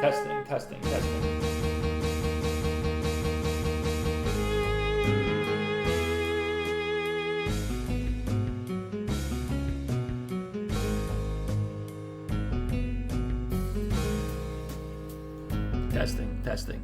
Testing, testing, testing. Testing, testing.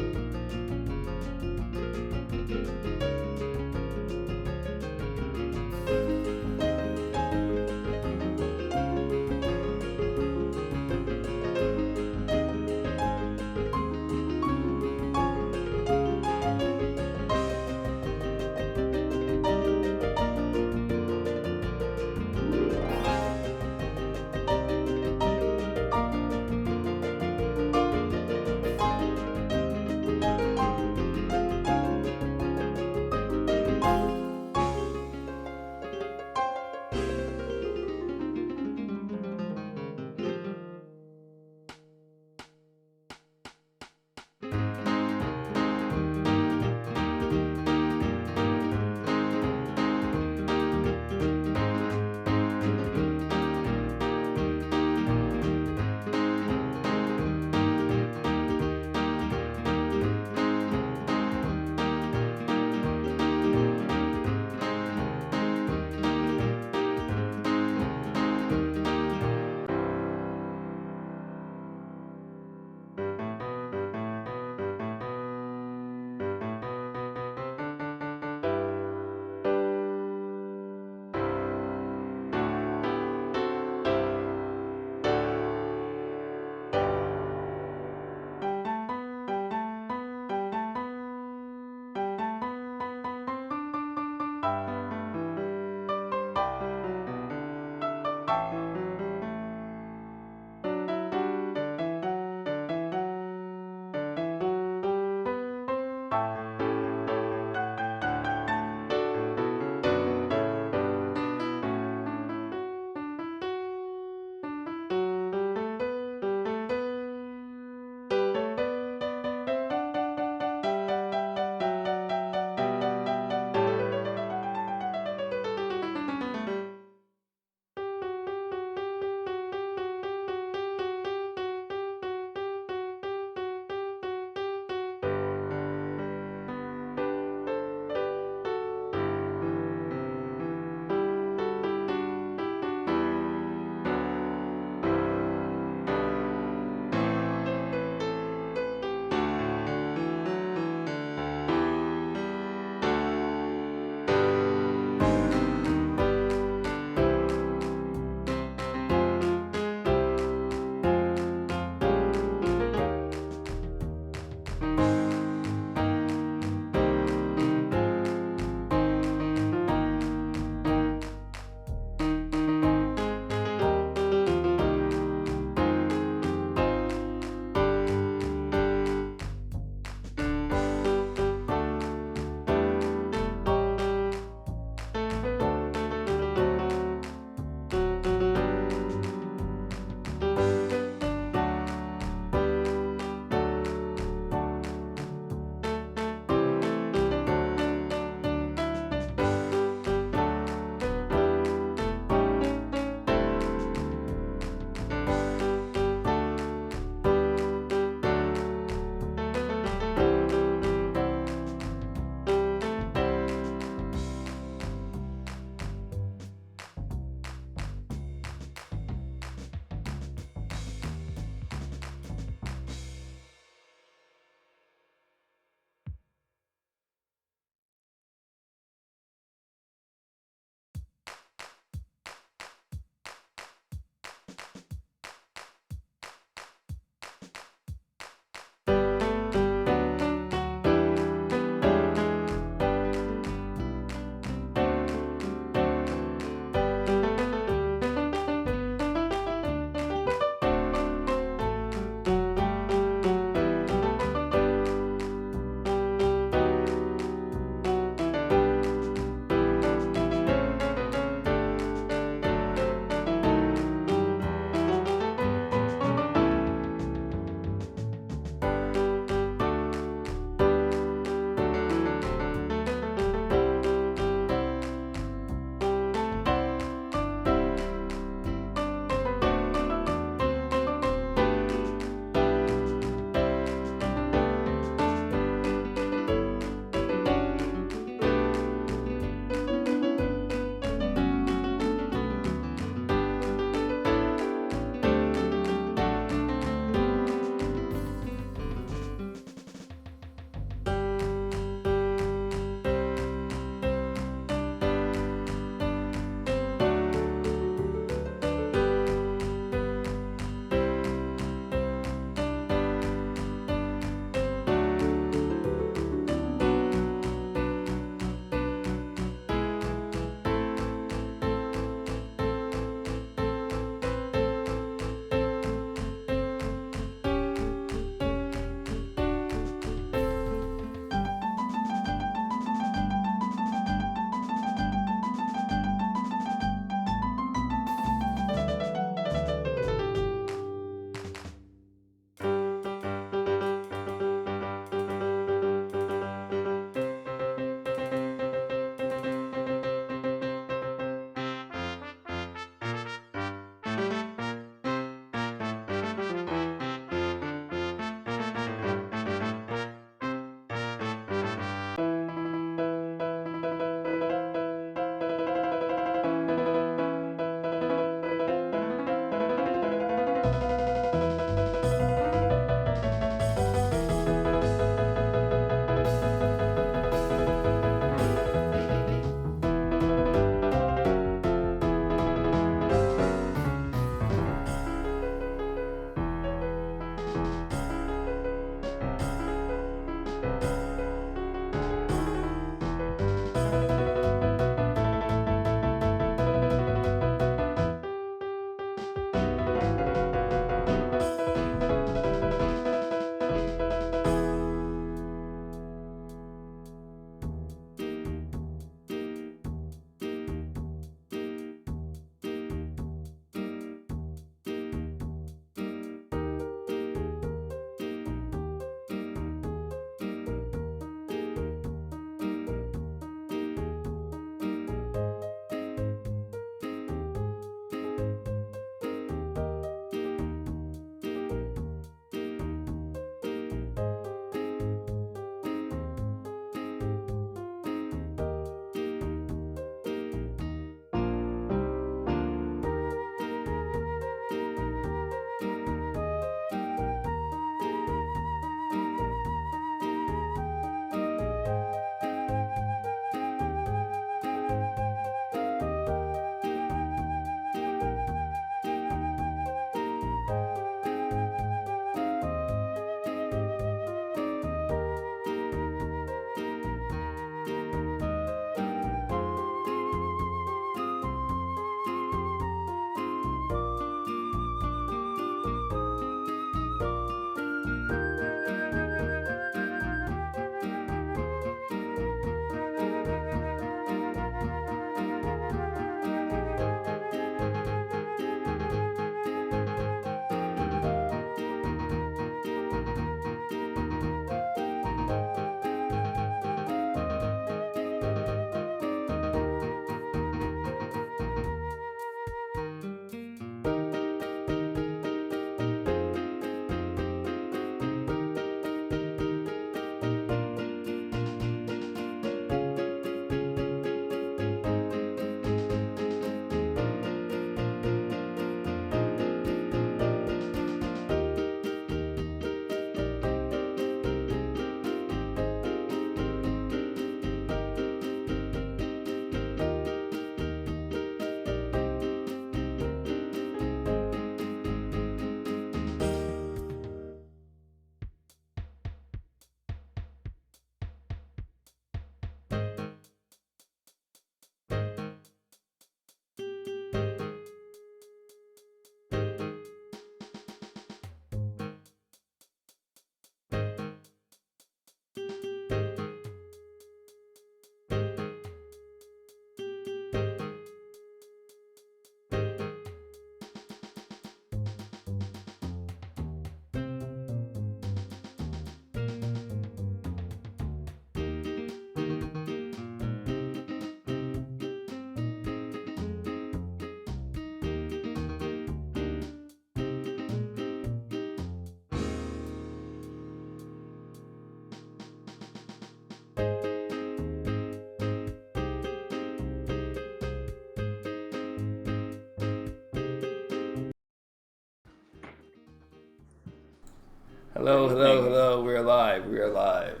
Hello, hello, hello. We're live. We are live.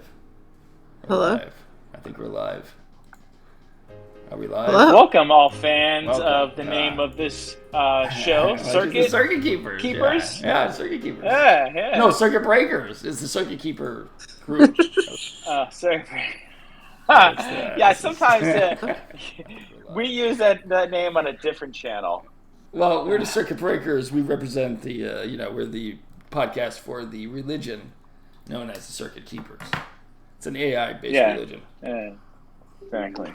We're Hello? live. I think we're live. Are we live? Hello? Welcome, all fans Welcome. of the name of this show, Circuit Circuit Keepers. Keepers. Yeah, Circuit Keepers. Yeah. No, Circuit Breakers is the Circuit Keeper group. Sorry. It's, Yeah, sometimes we use that name on a different channel. Well, we're the Circuit Breakers. We represent the, we're the podcast for the religion known as the Circuit Keepers. It's an AI-based religion. Yeah, exactly.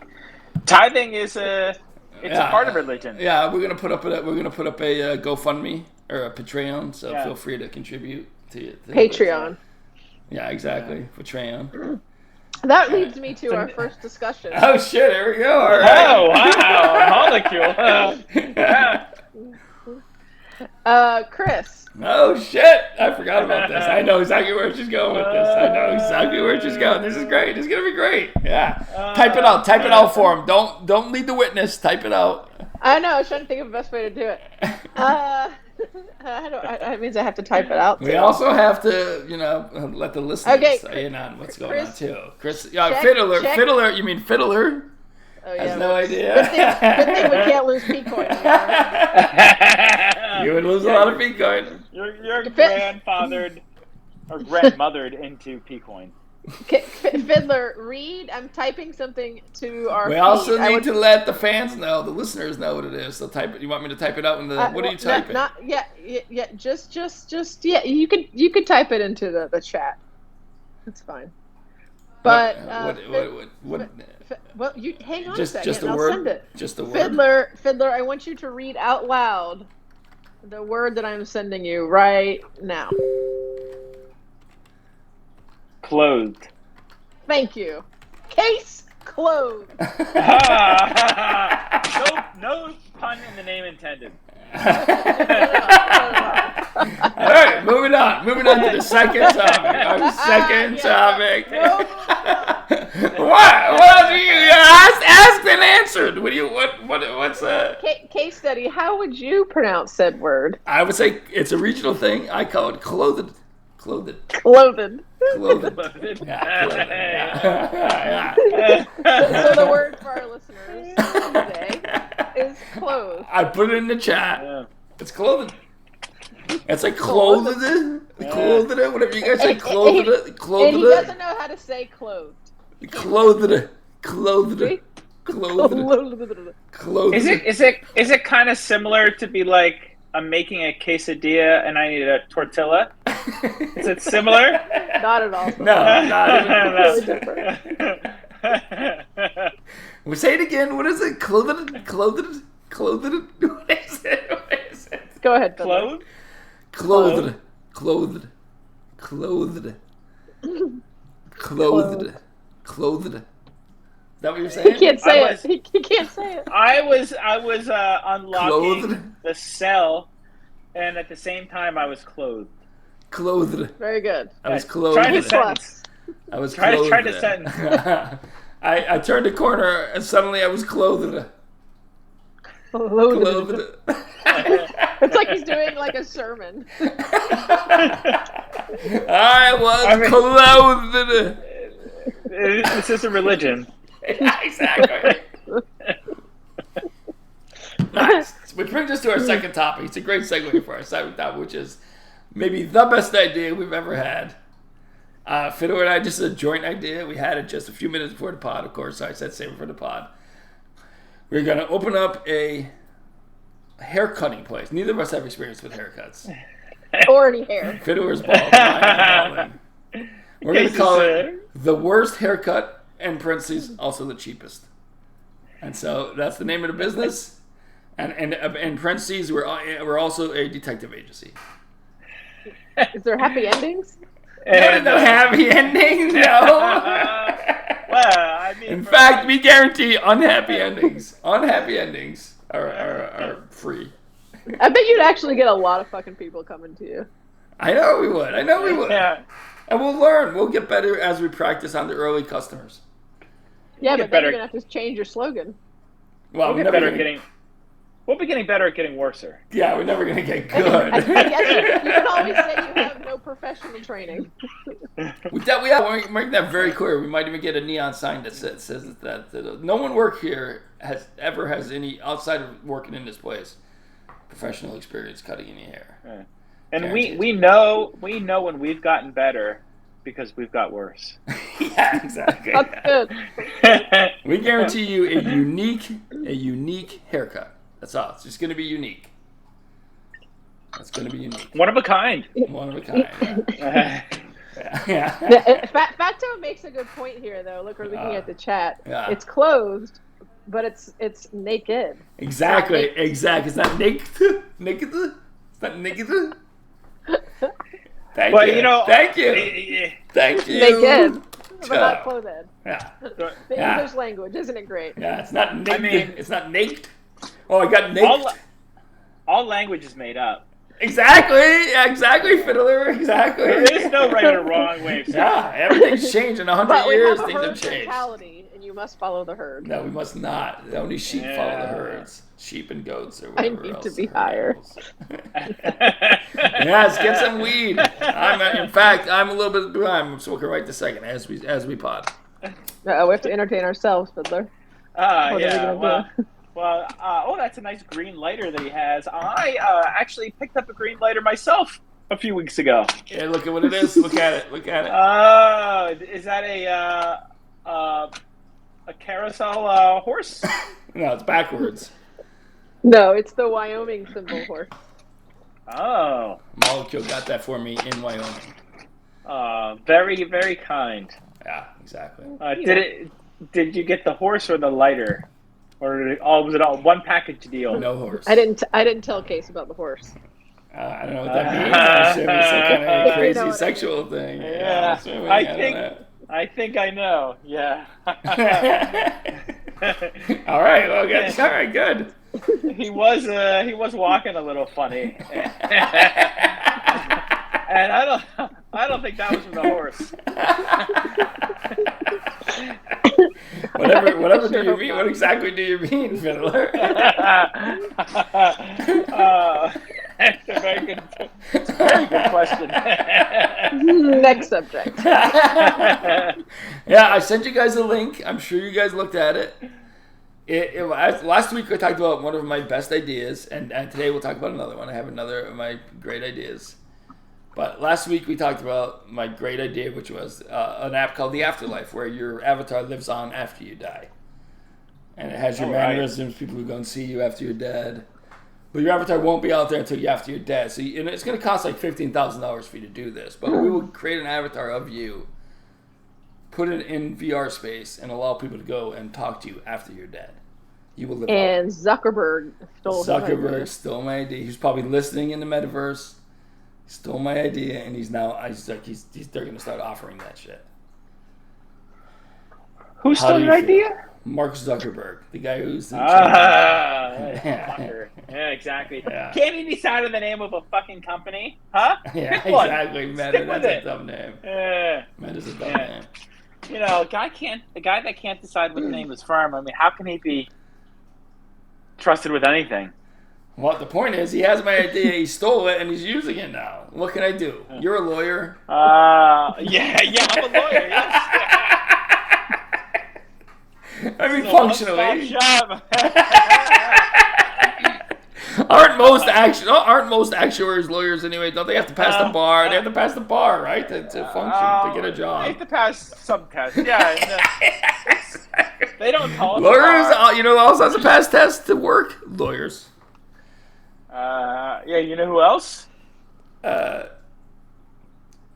Tithing is a part of religion. Yeah, we're gonna put up a GoFundMe or a Patreon, so feel free to contribute to Patreon. Yeah, exactly. Patreon. That leads me to our first discussion. Oh shit! Here we go. All right. Oh wow, molecule. Chris. Oh shit! I forgot about this. I know exactly where she's going with this. I know exactly where she's going. This is great. This is gonna be great. Yeah. Type it out. Type it out for him. Don't lead the witness. Type it out. I know. I was trying to think of the best way to do it. That means I have to type it out. We also have to, let the listeners in on what's going on too. Chris, Fiddler. check. Fiddler. You mean Fiddler? Oh, yeah, Has no idea. Good thing we can't lose P-Coin anymore. You would lose a lot of Bitcoin. You're grandfathered or grandmothered into P-Coin. Fiddler, read. I'm typing something to our. We feed. also need to let the fans know, the listeners know what it is. So type it. You want me to type it out in the? What are you typing? Just You could type it into the chat. That's fine. But well, you hang on a second. Just the I'll word. send it. Just the word. Fiddler, I want you to read out loud the word that I'm sending you right now. Clothed. Thank you. Case closed. No pun in the name intended. All right, moving on to the second topic. Our second topic. What else you asked and answered? What's Case study. How would you pronounce said word? I would say it's a regional thing. I call it clothed. Clothed. Yeah, clothed. Yeah. So the word for our listeners today is clothed. I put it in the chat. Yeah. It's clothed. It's like clothed. Clothed. Whatever you guys say. Clothed. And he doesn't know how to say clothed. Clothed. Is it kind of similar to be like, I'm making a quesadilla and I need a tortilla? Is it similar? Not at all. No, not even really different. We say it again. What is it? Clothed. What is it? Go ahead. Clothed. Clothed. Is that what you're saying? He can't say it. He can't say it. I was unlocking the cell, and at the same time I was clothed. Clothed. Very good. I was clothed. Try to sentence. I was clothed. Try to sentence. I turned the corner and suddenly I was clothed. Clothed. It's like he's doing like a sermon. I was clothed. This is a religion. Yeah, exactly. Nice. We bring this to our second topic. It's a great segue for our second topic, which is maybe the best idea we've ever had. Fiddler and I, just a joint idea. We had it just a few minutes before the pod, of course, so I said save it for the pod. We're going to open up a hair cutting place. Neither of us have experience with haircuts. Or any hair. Fiddler's bald. We're going to call it the worst haircut, and parentheses, also the cheapest. And so that's the name of the business. And in parentheses, we're also a detective agency. Is there happy endings? No happy endings, no. Well, I mean, in fact, we guarantee unhappy endings. Unhappy endings are free. I bet you'd actually get a lot of fucking people coming to you. I know we would. Yeah. And we'll learn. We'll get better as we practice on the early customers. Yeah, but then you're going to have to change your slogan. Well, we'll be getting better at getting worser. Yeah, we're never going to get good. You can always say you have no professional professional training. We are making that very clear. We might even get a neon sign that says that no one work here has any, outside of working in this place, professional experience cutting any hair. Yeah. And we know when we've gotten better because we've got worse. Yeah, exactly. That's good. We guarantee you a unique haircut. That's all. It's just going to be unique. It's going to be unique. One of a kind. One of a kind. Yeah. Fat Toe makes a good point here, though. Look, we're looking at the chat. Yeah. It's closed, but it's naked. Exactly. It's not naked. Naked. It's not naked. Thank you. Thank you. Thank you. Naked, but not clothed. Yeah. The English language, isn't it great? Yeah, it's not naked. It's not naked. Oh, I got naked. All language is made up. Exactly, Fiddler. Exactly. There is no right or wrong way of saying it. Yeah, everything's changed in 100 years. Things have changed. And you must follow the herd. No, we must not. Only sheep follow the herds. Sheep and goats or whatever else. I need to be higher. Yes, get some weed. I'm a little bit behind. I'm smoking right this second as we pod. We have to entertain ourselves, Fiddler. That's a nice green lighter that he has. I actually picked up a green lighter myself a few weeks ago. Yeah, look at what it is. Look at it. Is that a carousel horse? No, it's backwards. No, it's the Wyoming symbol horse. Oh. Molecule got that for me in Wyoming. Very, very kind. Yeah, exactly. Did you get the horse or the lighter? Or was it all one package deal? No horse. I didn't tell Case about the horse. I don't know what that means. I'm assuming it's some kind of crazy sexual thing. Yeah, I think I know. Yeah. All right. Well, good. All right. Good. He was walking a little funny, and I don't think that was from the horse. Whatever do you mean? What exactly do you mean, Fiddler? That's a very good question. Next subject. Yeah, I sent you guys a link. I'm sure you guys looked at it. Last week I talked about one of my best ideas, and today we'll talk about another one. I have another of my great ideas. But last week we talked about my great idea, which was an app called The Afterlife, where your avatar lives on after you die. And it has your mannerisms, people who go and see you after you're dead. But your avatar won't be out there until after you're dead. So and it's going to cost like $15,000 for you to do this. But we will create an avatar of you, put it in VR space, and allow people to go and talk to you after you're dead. You will live And Zuckerberg stole my idea. He's probably listening in the metaverse. He stole my idea, and they're going to start offering that shit. Who stole your idea? Mark Zuckerberg, the guy who's in yeah, exactly. Yeah. Can't he decide on the name of a fucking company? Huh? Yeah, exactly. Meta, that's a dumb name. Meta's a dumb name. You know, a guy that can't decide what the name is firm. I mean, how can he be trusted with anything? Well, the point is, he has my idea, he stole it, and he's using it now. What can I do? You're a lawyer. Yeah, I'm a lawyer, yes. I mean, functionally. Aren't most actuaries lawyers anyway? Don't they have to pass the bar? They have to pass the bar, right, to function, to get a job. They have to pass some tests. Yeah. They don't call it lawyers. You know who else has to pass tests to work? Lawyers. Yeah. You know who else?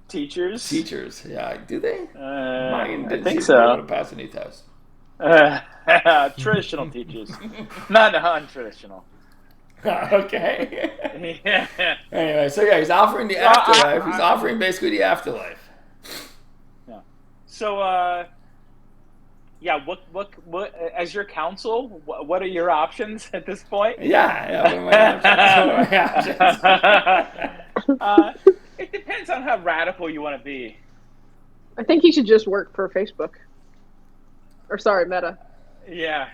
Teachers. Teachers. Yeah. Do they? Mine didn't. I think so. To pass any test. Traditional teachers, not non-traditional. Okay. Yeah. Anyway, so yeah, he's offering the afterlife. He's offering basically the afterlife. Yeah. So, what? As your counsel, what are your options at this point? Yeah. What are my options? It depends on how radical you want to be. I think he should just work for Facebook. Or sorry, Meta. Yeah.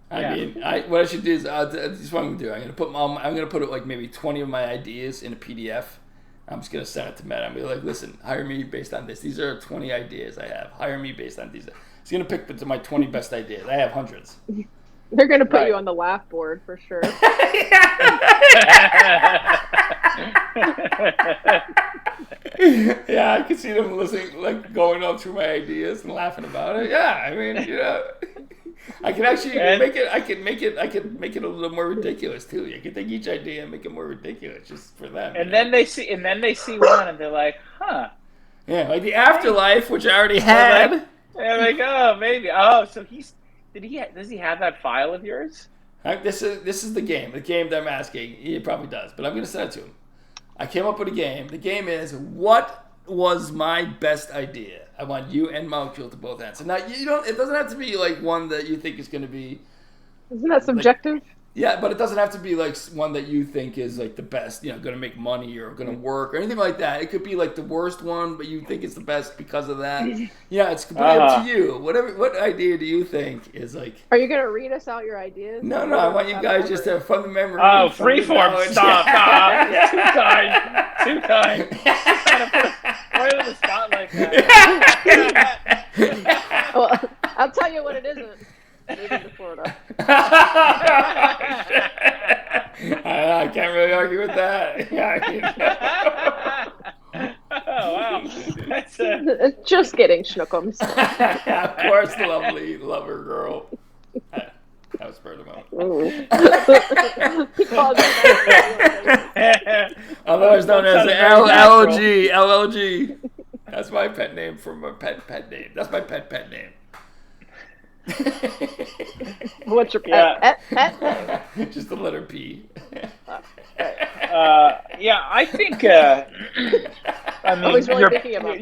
I mean, what I should do is this is what I'm gonna do. I'm gonna put like maybe 20 of my ideas in a PDF. I'm just gonna send it to Matt. I'm gonna be like, listen, hire me based on this. These are 20 ideas I have. Hire me based on these. He's gonna pick my 20 best ideas. I have hundreds. They're gonna put you on the laugh board for sure. Yeah, I can see them listening, like going up through my ideas and laughing about it. Yeah, I mean, I can actually make it. I can make it a little more ridiculous too. I can take each idea and make it more ridiculous just for them. And then they see one, and they're like, "Huh." Yeah, like the Afterlife, which I already had. They're like, "Oh, maybe." Oh, so does he have that file of yours? This is the game. The game that I'm asking. He probably does, but I'm going to send it to him. I came up with a game. The game is, what was my best idea? I want you and Molecule to both answer. Now, it doesn't have to be like one that you think is going to be... Isn't that subjective? Like, yeah, but it doesn't have to be like one that you think is like the best, going to make money or going to work or anything like that. It could be like the worst one, but you think it's the best because of that. Yeah, it's completely up to you. What idea do you think is like... Are you going to read us out your ideas? No, I want you guys just to have fun the memory. Oh, freeform, stop. Too kind. Right on the spot like that. Well, I'll tell you what it isn't. Moving to Florida. I can't really argue with that. Oh, wow. That's just kidding, Schnookums. Of course, lovely lover girl. That was spur of the moment. Otherwise known as LLG. That's my pet name from a pet name. That's my pet name. What's your pet name? Just the letter P. I think. I mean, really thinking about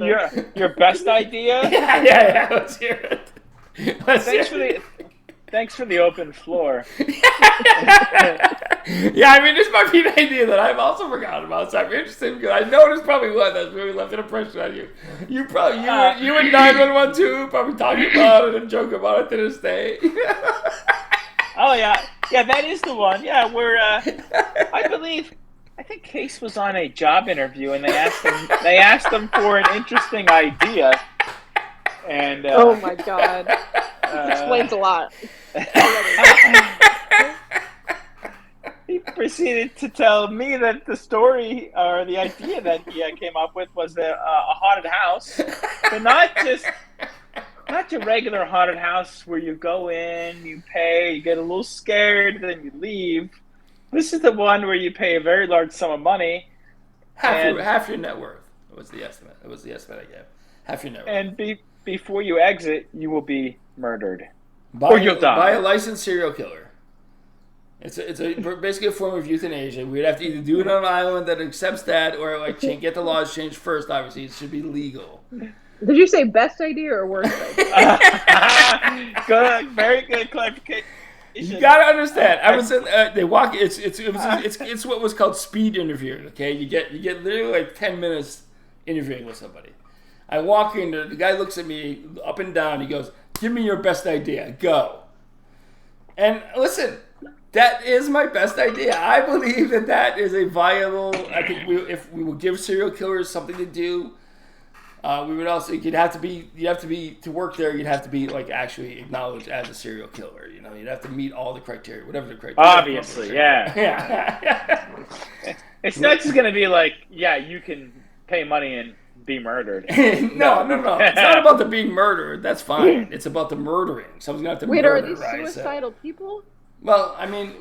your best idea. Yeah. Let's hear it. Thanks for the open floor. Yeah, I mean, this might be an idea that I've also forgotten about, so I'm interested because I know there's probably one that's really left an impression on you. You and 911 too probably talk about it and joke about it to this day. Oh yeah, that is the one. Yeah, where I think Case was on a job interview and they asked him for an interesting idea, and oh my god, explains a lot. He proceeded to tell me that the story or the idea that he came up with was a haunted house, but not your regular haunted house where you go in, you pay, you get a little scared, then you leave. This is the one where you pay a very large sum of money. Half your net worth was the estimate. It was the estimate I gave. Half your net worth. And before you exit, you will be murdered. Or you'll die. By a licensed serial killer. It's basically a form of euthanasia. We'd have to either do it on an island that accepts that, or get the laws changed first. Obviously, it should be legal. Did you say best idea or worst idea? Good, very good clarification. You gotta understand. I was they walk. It's what was called speed interviewing. Okay, you get literally like 10 minutes interviewing with somebody. I walk in, the guy looks at me up and down. He goes, "Give me your best idea. Go." And listen. That is my best idea. I believe that is a viable. I think if we will give serial killers something to do, we would also. You'd have to be to work there. You'd have to be like actually acknowledged as a serial killer. You'd have to meet all the criteria, whatever the criteria. Obviously, yeah. It's not just gonna be like, you can pay money and be murdered. No. It's not about the being murdered. That's fine. It's about the murdering. Someone's gonna have to murder. Wait, are these suicidal people? Well, I mean,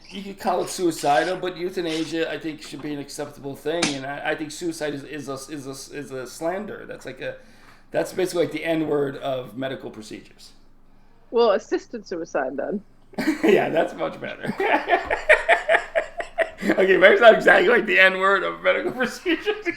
you could call it suicidal, but euthanasia, I think, should be an acceptable thing, and I think suicide is a slander. That's basically like the N-word of medical procedures. Well, assisted suicide then. Yeah, that's much better. Okay, maybe it's not exactly like the N-word of medical procedures.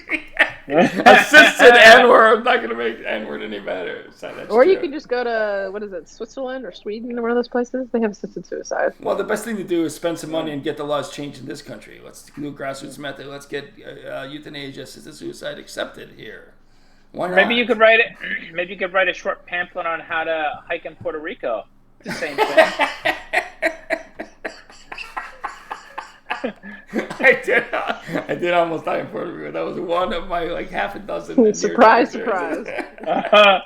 Assisted N-word. I'm not going to make N-word any better. So or you can just go to, Switzerland or Sweden or one of those places. They have assisted suicide. Well, the best thing to do is spend some money and get the laws changed in this country. Let's do a grassroots method. Let's get euthanasia, assisted suicide accepted here. Why not? Maybe you could write it. Maybe you could write a short pamphlet on how to hike in Puerto Rico. It's the same thing. I did almost die in Puerto Rico. That was one of my like half a dozen. Surprise, near-death surprise.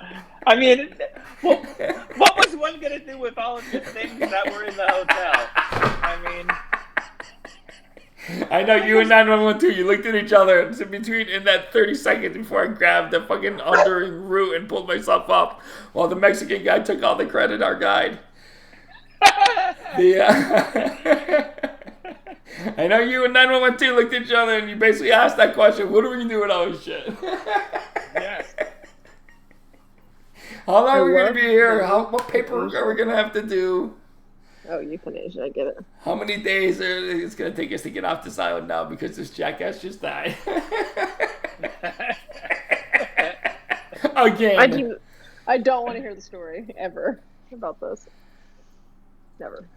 I mean, what was one gonna do with all of the things that were in the hotel? I mean, I know you and 911 too. You looked at each other in that 30 seconds before I grabbed the fucking undering root and pulled myself up, while the Mexican guy took all the credit. Our guide. I know you and 911 too looked at each other and you basically asked that question: what are we gonna do with all this shit? yes. How long are we gonna be here? What paperwork are we gonna have to do? Oh, euthanasia, I get it. How many days it's going to take us to get off this island now because this jackass just died? Again. I don't want to hear the story ever about this. Never.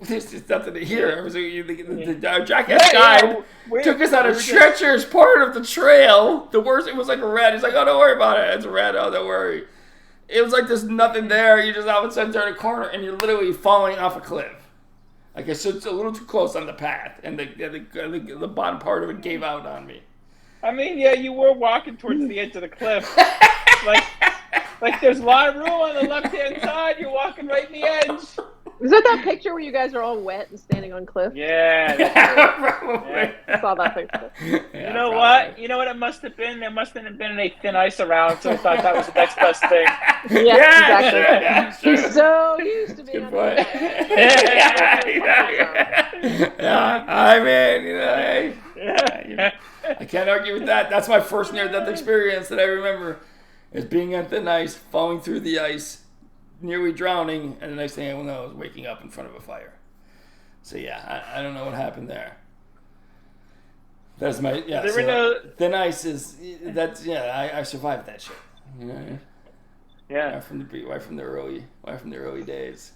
There's just nothing to hear. The jackass guide took us on a treacherous part of the trail. The worst, it was like a rat. He's like, oh, don't worry about it. It's a rat. Oh, don't worry. It was like there's nothing there. You just all of a sudden turn a corner and you're literally falling off a cliff. Like it's a little too close on the path, and the bottom part of it gave out on me. I mean, yeah, you were walking towards the edge of the cliff. like there's a lot of room on the left-hand side. You're walking right in the edge. Is that picture where you guys are all wet and standing on cliff? Yeah. Probably. Yeah. I saw that picture. Yeah, You know probably. what? You know what it must have been? There must have been a thin ice around, so I thought that was the next best thing. Yeah, exactly. Sure, yeah, sure. He's so used to being Good on point. the Yeah, I mean, hey, I can't argue with that. That's my first near-death experience that I remember, is being on thin ice, falling through the ice, nearly drowning, and the next thing I know, I was waking up in front of a fire. So yeah, I don't know what happened there. That's my thin ice is I survived that shit. You know? Yeah. Right from the early days.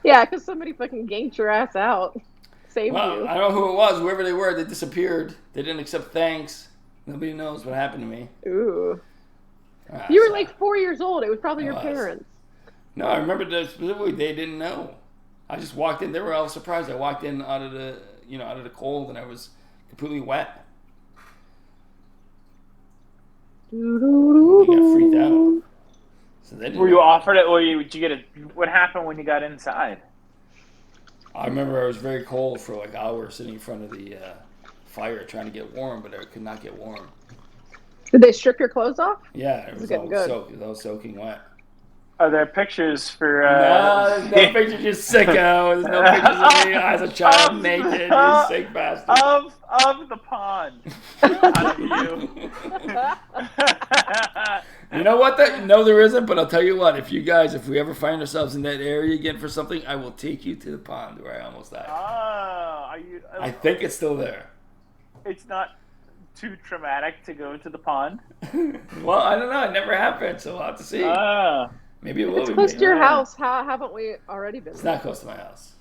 Yeah, because somebody fucking ganked your ass out. Saved Well, you. I don't know who it was. Whoever they were, they disappeared. They didn't accept thanks. Nobody knows what happened to me. Ooh. You were So- like 4 years old. It was probably your was. parents. No, I remember that specifically. They didn't know. I just walked in. They were all surprised. I walked in out of the cold, and I was completely wet. They got freaked out. So they didn't Were you know. offered it, or did you get it? What happened when you got inside? I remember I was very cold for like hours sitting in front of the fire trying to get warm, but I could not get warm. Did they strip your clothes off? Yeah, it was getting all good. soaked. It was all soaking wet. Are there pictures for? No, there's no pictures, you sicko. There's no pictures of me as a child naked, you sick bastard. Of the pond. Out of you. You know what? No, there isn't, but I'll tell you what. If we ever find ourselves in that area again for something, I will take you to the pond where I almost died. Are you? I think it's still there. It's not too traumatic to go to the pond. Well, I don't know. It never happened, so we'll have to see. Maybe it will It's be. close to maybe your not. house. How haven't we already been It's there? not close to my house.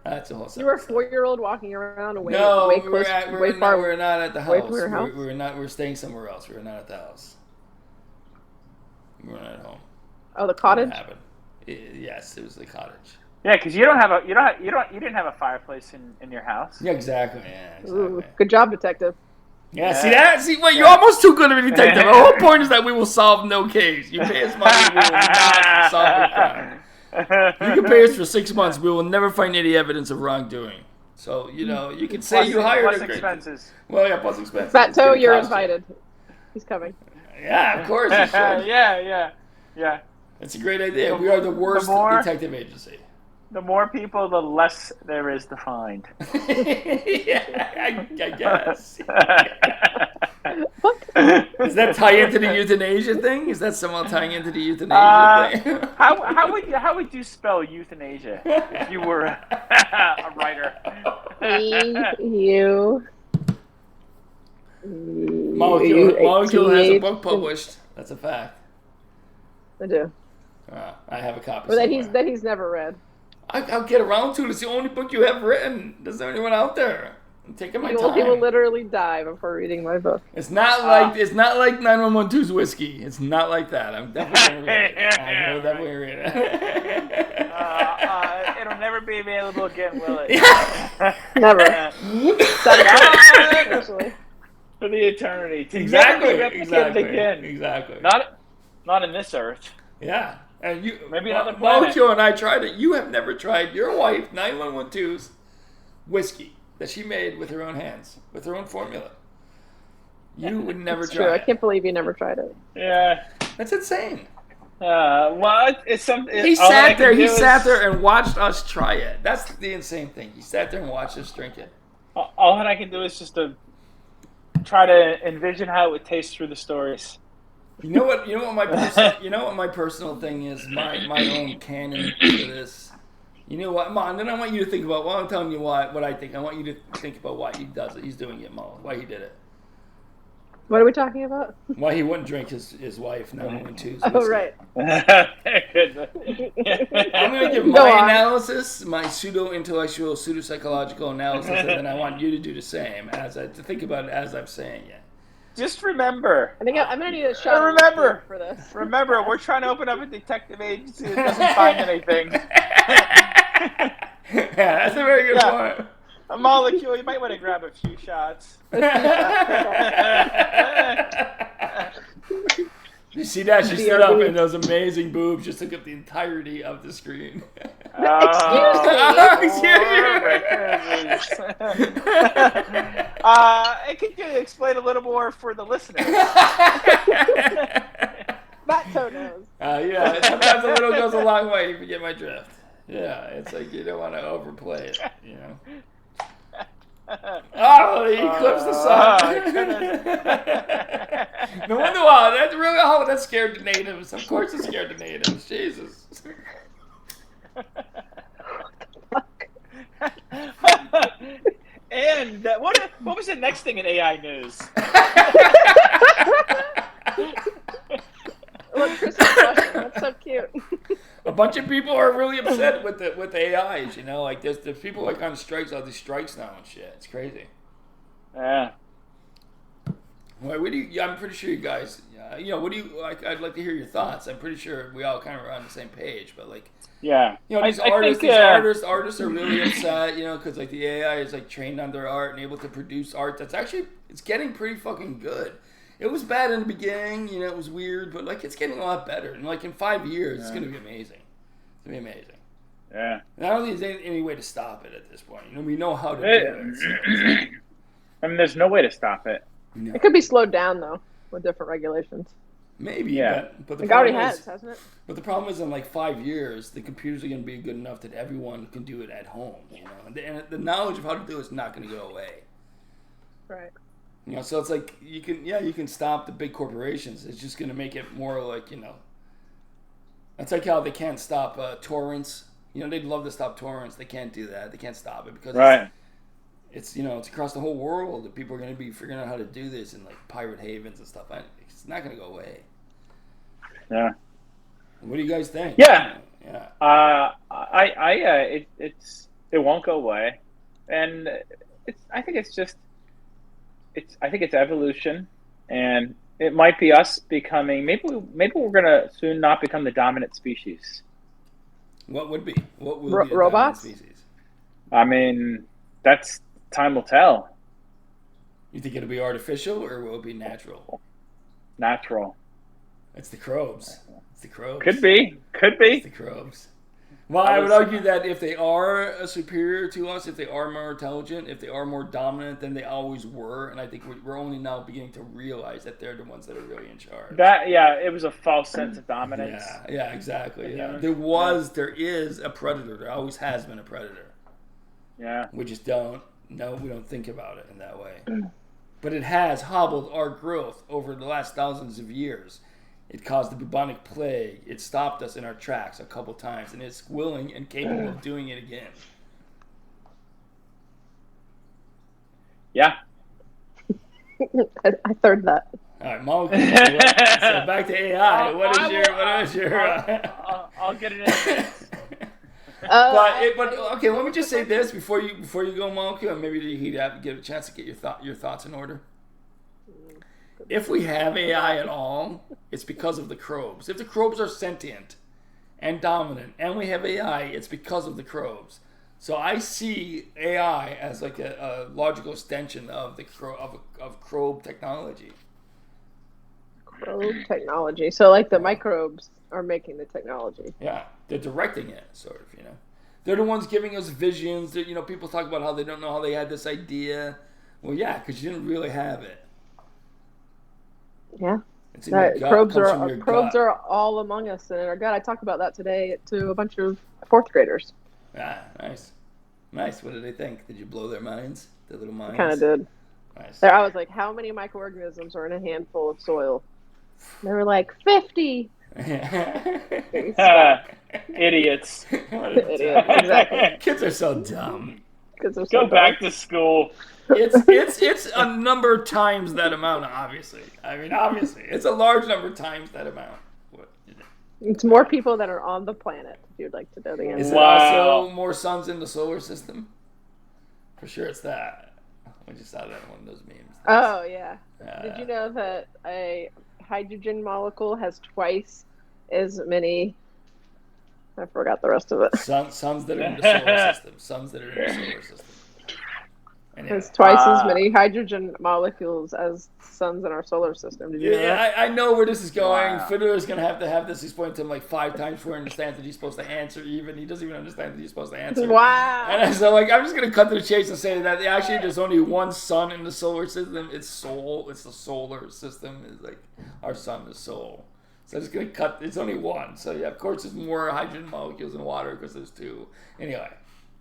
That's a whole You were a separate 4-year-old walking around away, No, way we're close, way far. we're not at the away house. from your house? We're staying somewhere else. We're not at the house. We're not at home. Oh, the cottage. What happened? Yes, it was the cottage. Yeah, because you didn't have a fireplace in your house. Yeah, exactly. Yeah, exactly. Ooh, good job, detective. Yeah, see that? See, wait, you're almost too good of a detective. The whole point is that we will solve no case. You pay us money, we will not solve a crime. You can pay us for 6 months, we will never find any evidence of wrongdoing. So, you can say you hired plus a great... expenses. Well, yeah, plus expenses. Fat It's gonna Toe, you're cost you. invited. He's coming. Yeah, of course you should. Yeah. It's a great idea. We are the worst detective agency. The more people, the less there is to find. Yeah, I guess. What? Does that tie into the euthanasia thing? Is that somehow tying into the euthanasia thing? How would you spell euthanasia if you were a writer? E-U. Molecule has a book published. That's a fact. I do. I have a copy. Or that somewhere. he's never read. I'll get around to it. It's the only book you have written. There's anyone out there. I'm taking my He time. will literally die before reading my book. It's not like 9112's whiskey. It's not like that. I'm definitely gonna read it. I will definitely read it. It'll never be available again, will it? Never. Especially. For the eternity. To Exactly. never be replicated again. Exactly. Not in this earth. Yeah. And you, Maybe another planet. Molecule and I tried it. You have never tried your wife, 9112's whiskey that she made with her own hands, with her own formula. You would never It's try true. I it. can't believe you never tried it. Yeah. That's insane. Well, it's something. He sat there. He sat there and watched us try it. That's the insane thing. He sat there and watched us drink it. All that I can do is just to try to envision how it would taste through the stories. You know what my personal thing is. My own canon for this. You know what, Mom? Then I want you to think about. Well, I'm telling you what I think. I want you to think about why he does it. He's doing it, Mo. Why he did it. What are we talking about? Why he wouldn't drink his wife 9112's whiskey. Oh, right. I'm going to give Go my on. analysis, my pseudo-intellectual, pseudo-psychological analysis, and then I want you to do the same, to think about it as I'm saying it. Just remember. I think I'm gonna need a shot. of Remember. whiskey for this. Remember, we're trying to open up a detective agency that doesn't find anything. Yeah, that's a very good point. A molecule, you might want to grab a few shots. You see that? She stood up and those amazing boobs just took up the entirety of the screen. Could you explain a little more for the listeners? That toe knows. Yeah, sometimes a little goes a long way if you get my drift. Yeah, it's like you don't want to overplay it, you know. Oh, he clips the song. No wonder why. That scared the natives. Of course it scared the natives. Jesus. And what was the next thing in AI news? Electricity question. That's so cute. A bunch of people are really upset with the AIs, you know, like there's people like on strikes, all these strikes now and shit. It's crazy. Yeah. Well, I'm pretty sure you guys, you know, what do you like? I'd like to hear your thoughts. I'm pretty sure we all kind of are on the same page, but like, yeah, you know, artists are really upset, you know, because like the AI is like trained on their art and able to produce art that's actually it's getting pretty fucking good. It was bad in the beginning, you know, it was weird, but like it's getting a lot better. And like in 5 years, it's gonna be amazing. It's gonna be amazing. Yeah. And I don't think there's any way to stop it at this point. You know, we know how to do it. So. I mean, there's no way to stop it. No. It could be slowed down though with different regulations. Maybe, Yeah. but the It already problem has, is, hasn't it? but the problem is, in like 5 years, the computers are going to be good enough that everyone can do it at home. You know, and the knowledge of how to do it is not going to go away. Right. You know, so it's like you can stop the big corporations. It's just going to make it more like, you know, it's like how they can't stop torrents. You know, they'd love to stop torrents. They can't do that. They can't stop it because it's you know, it's across the whole world that people are going to be figuring out how to do this in like pirate havens and stuff. It's not going to go away. Yeah. What do you guys think? Yeah. Yeah. It won't go away, and I think it's evolution, and it might be us becoming maybe we're gonna soon not become the dominant species. What will be the robots? dominant species? I mean, that's time will tell. You think it'll be artificial or will it be natural? Natural. It's the Krobes. Could be. It's the Krobes. Well, I would argue that if they are superior to us, if they are more intelligent, if they are more dominant than they always were, and I think we're only now beginning to realize that they're the ones that are really in charge. It was a false sense of dominance. Yeah, exactly. Yeah. Yeah. There is a predator. There always has been a predator. Yeah. We just we don't think about it in that way. But it has hobbled our growth over the last thousands of years. It caused the bubonic plague. It stopped us in our tracks a couple times, and it's willing and capable of doing it again. Yeah. I third that. All right, molecule. So back to AI. What is your? I'll get it in advance. But okay, let me just say this before you go, molecule, and maybe you get a chance to get your thoughts in order. If we have AI at all, it's because of the Krobes. If the Krobes are sentient and dominant, and we have AI, it's because of the Krobes. So I see AI as like a logical extension of the of Krobe technology. Probe technology. So like the microbes are making the technology. Yeah, they're directing it, sort of. You know, they're the ones giving us visions. That, you know, people talk about how they don't know how they had this idea. Well, yeah, because you didn't really have it. Yeah. It's in your gut. Probes are all among us in our gut. I talked about that today to a bunch of fourth graders. Ah, nice. Nice. What did they think? Did you blow their minds? Their little minds? Kind of did. Nice. I was like, how many microorganisms are in a handful of soil? They were like, 50. Idiots. Idiot, exactly. Kids are so dumb. Go back to school. It's a number times that amount, obviously. I mean, obviously. It's a large number times that amount. It's more people that are on the planet, if you'd like to know the answer. Is it also more suns in the solar system? For sure it's that. I just saw that in one of those memes. Oh, yeah. Did you know that a hydrogen molecule has twice as many... I forgot the rest of it. Suns that are in the solar system. Suns that are in the solar system. Anyway. There's twice as many hydrogen molecules as suns in our solar system. Did you know that? I know where this is going. Wow. Fiddler is going to have this. He's pointing to him like 5 times before he understands that he's supposed to answer even. He doesn't even understand that he's supposed to answer. Wow. And so like I'm just going to cut to the chase and say that actually there's only one sun in the solar system. It's Sol. It's the solar system. It's like our sun is Sol. So I'm just going to cut. It's only one. So yeah, of course there's more hydrogen molecules in water because there's 2. Anyway,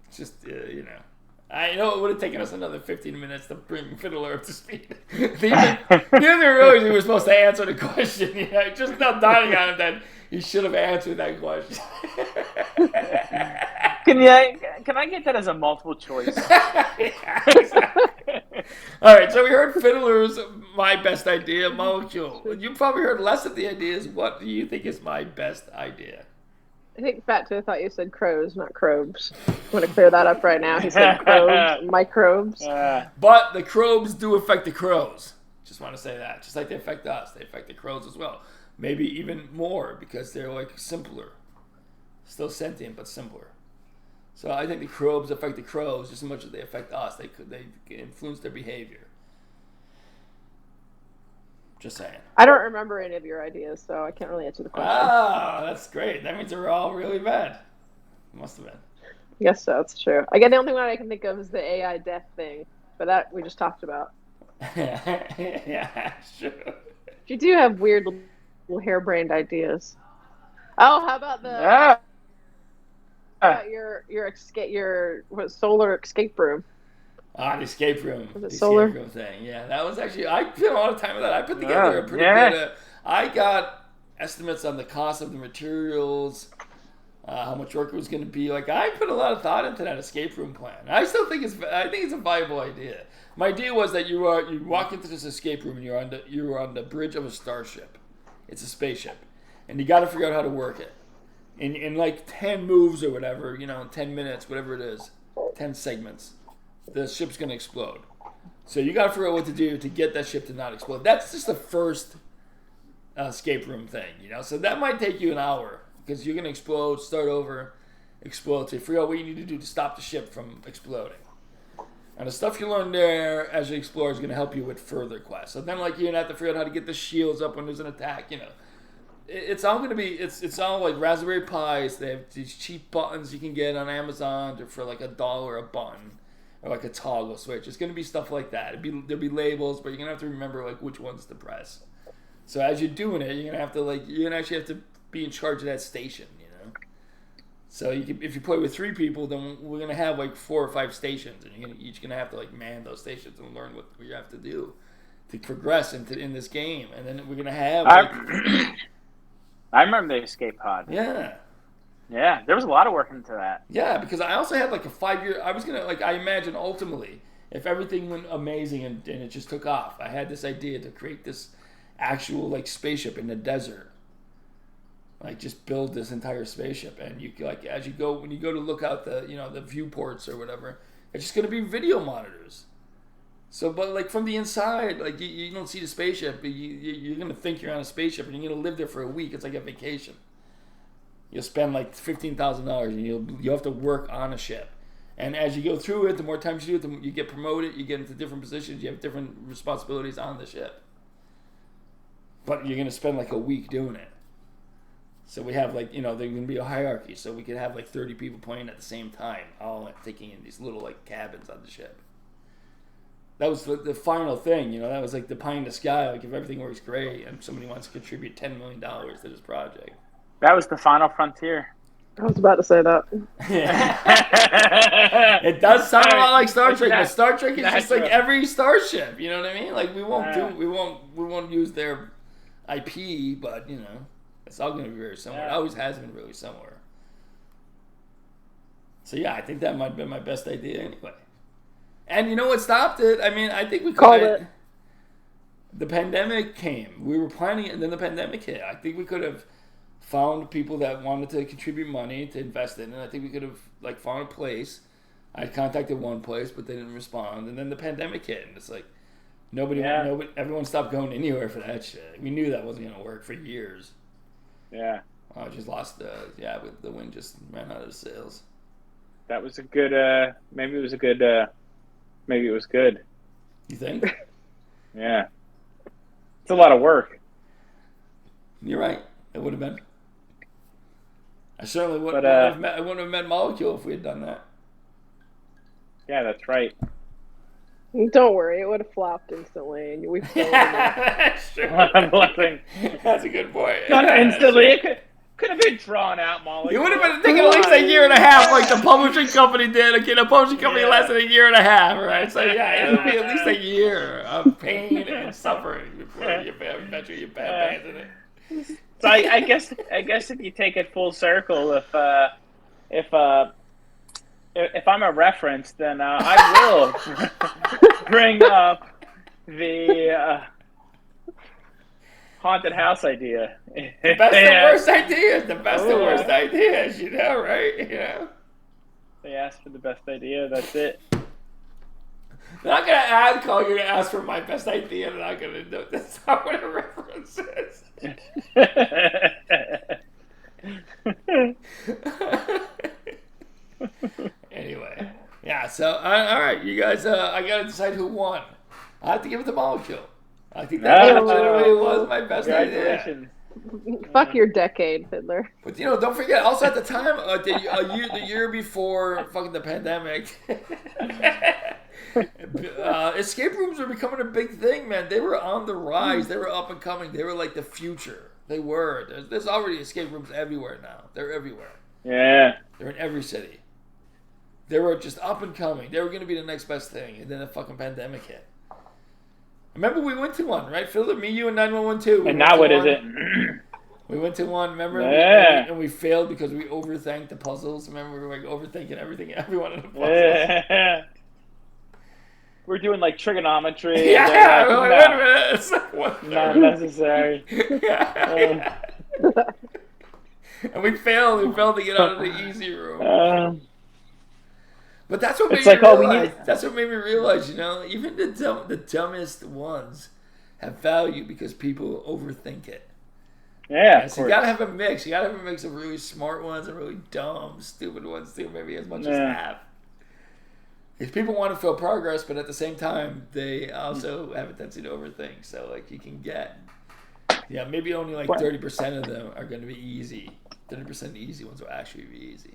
it's just, you know. I know it would have taken us another 15 minutes to bring Fiddler up to speed. He didn't realize he was supposed to answer the question. You know, just not dawning on him that he should have answered that question. Can I get that as a multiple choice? Yeah, exactly. All right, so we heard Fiddler's my best idea molecule. You probably heard less of the ideas. What do you think is my best idea? I think Fat Toe thought you said crows, not crobes. I want to clear that up right now. He said crobes, microbes. But the Krobes do affect the crows. Just want to say that. Just like they affect us, they affect the crows as well. Maybe even more because they're like simpler. Still sentient, but simpler. So I think the Krobes affect the crows just as much as they affect us. They influence their behavior. Just saying. I don't remember any of your ideas, so I can't really answer the question. Ah, that's great. That means they're all really bad. Must have been. Yes, that's true. Again, the only one I can think of is the AI death thing, but that we just talked about. Yeah, sure. You do have weird little harebrained ideas. Oh, how about the your solar escape room? Ah, the escape room. Was it the solar? escape room thing. Yeah, that was actually, I spent a lot of time with that. I put together a pretty good, I got estimates on the cost of the materials, how much work it was going to be. Like, I put a lot of thought into that escape room plan. I still think it's a viable idea. My idea was that you walk into this escape room and you're on the bridge of a starship. It's a spaceship. And you got to figure out how to work it. In like 10 moves or whatever, 10 minutes, whatever it is, 10 segments, the ship's going to explode. So you got to figure out what to do to get that ship to not explode. That's just the first escape room thing, So that might take you an hour because you're going to explode, start over, explode to figure out what you need to do to stop the ship from exploding. And the stuff you learn there as you explore is going to help you with further quests. So then, you're going to have to figure out how to get the shields up when there's an attack, It's all going to be, it's all like Raspberry Pis. They have these cheap buttons you can get on Amazon for like $1 a button. Or like a toggle switch. It's going to be stuff like that. There'll be labels, but you're going to have to remember which ones to press. So as you're doing it, you're going to have to you're going to actually have to be in charge of that station, So if you play with 3 people, then we're going to have 4 or 5 stations, and you're each going to have to man those stations and learn what you have to do to progress in this game. And then we're going to have I remember the escape pod. Yeah. Yeah, there was a lot of work into that. Yeah, because I also had a 5-year. I was gonna I imagine ultimately if everything went amazing and it just took off. I had this idea to create this actual spaceship in the desert. Just build this entire spaceship, and you as you go when you go to look out the the viewports or whatever, it's just gonna be video monitors. So, but from the inside, you don't see the spaceship, but you're gonna think you're on a spaceship and you're gonna live there for a week. It's like a vacation. You'll spend like $15,000, and you'll have to work on a ship. And as you go through it, the more times you do it, the more you get promoted. You get into different positions. You have different responsibilities on the ship. But you're gonna spend like a week doing it. So we have like, there's gonna be a hierarchy. So we could have like 30 people playing at the same time, all taking in these little like cabins on the ship. That was the final thing, that was like the pie in the sky. Like if everything works great and somebody wants to contribute $10 million to this project. That was the final frontier. I was about to say that. It does sound a lot like Star Trek, but Star Trek is just like every starship. You know what I mean? Like we won't use their IP, but it's all going to be very similar. It always has been really similar. So yeah, I think that might have been my best idea anyway. And you know what stopped it? I mean, I think we called it. The pandemic came. We were planning it, and then the pandemic hit. I think we could have found people that wanted to contribute money to invest in, and I think we could have found a place. I contacted one place, but they didn't respond, and then the pandemic hit, and it's like nobody, everyone stopped going anywhere for that shit. We knew that wasn't gonna work for years. Yeah. I just lost. With the wind just ran out of the sails. That was a good. Maybe it was a good. Maybe it was good. You think? Yeah. It's a lot of work. You're right. It would have been. I certainly wouldn't have met Molecule if we had done that. Yeah, that's right. Don't worry, it would have flopped instantly, and we still That's true. That's a good point. Not instantly. It could have been drawn out, Molecule. You would have been taking at least a year and a half, like the publishing company did. Okay, the publishing company lasted a year and a half, right? So yeah, it would be at least a year of pain and suffering before you eventually abandon it. So I guess if you take it full circle, if I'm a reference, then I will bring up the haunted house idea. The best and worst ideas. The best and worst ideas, right? They asked for the best idea. That's it. They're not gonna call. You're gonna ask for my best idea. They're not gonna do. That's not what a reference is. Anyway, yeah. So all right, you guys. I gotta decide who won. I have to give it to Molecule. I think that legitimately was my best idea. Fuck your decade, Fiddler. But don't forget. Also, at the time, the year before fucking the pandemic. Escape rooms were becoming a big thing, man. They were on the rise. They were up and coming. They were like the future. They were. There's already escape rooms everywhere now. They're everywhere. Yeah. They're in every city. They were just up and coming. They were going to be the next best thing. And then the fucking pandemic hit. Remember we went to one, right? Philip, me, you, and 911-2. And now what is it? We went to one, remember? Yeah. And we failed because we overthanked the puzzles. Remember, we were like overthinking everyone in the puzzles. Yeah. We're doing like trigonometry. Yeah, wait a minute. It's like not necessary. Yeah. And we failed. We failed to get out of the easy room. But that's what made me realize. That's what made me realize. Even the dumbest ones have value because people overthink it. Yeah. So you gotta have a mix. You gotta have a mix of really smart ones and really dumb, stupid ones too. Maybe as much as half. Because people want to feel progress, but at the same time, they also have a tendency to overthink. So, you can get, maybe only 30% of them are going to be easy. 30% of the easy ones will actually be easy.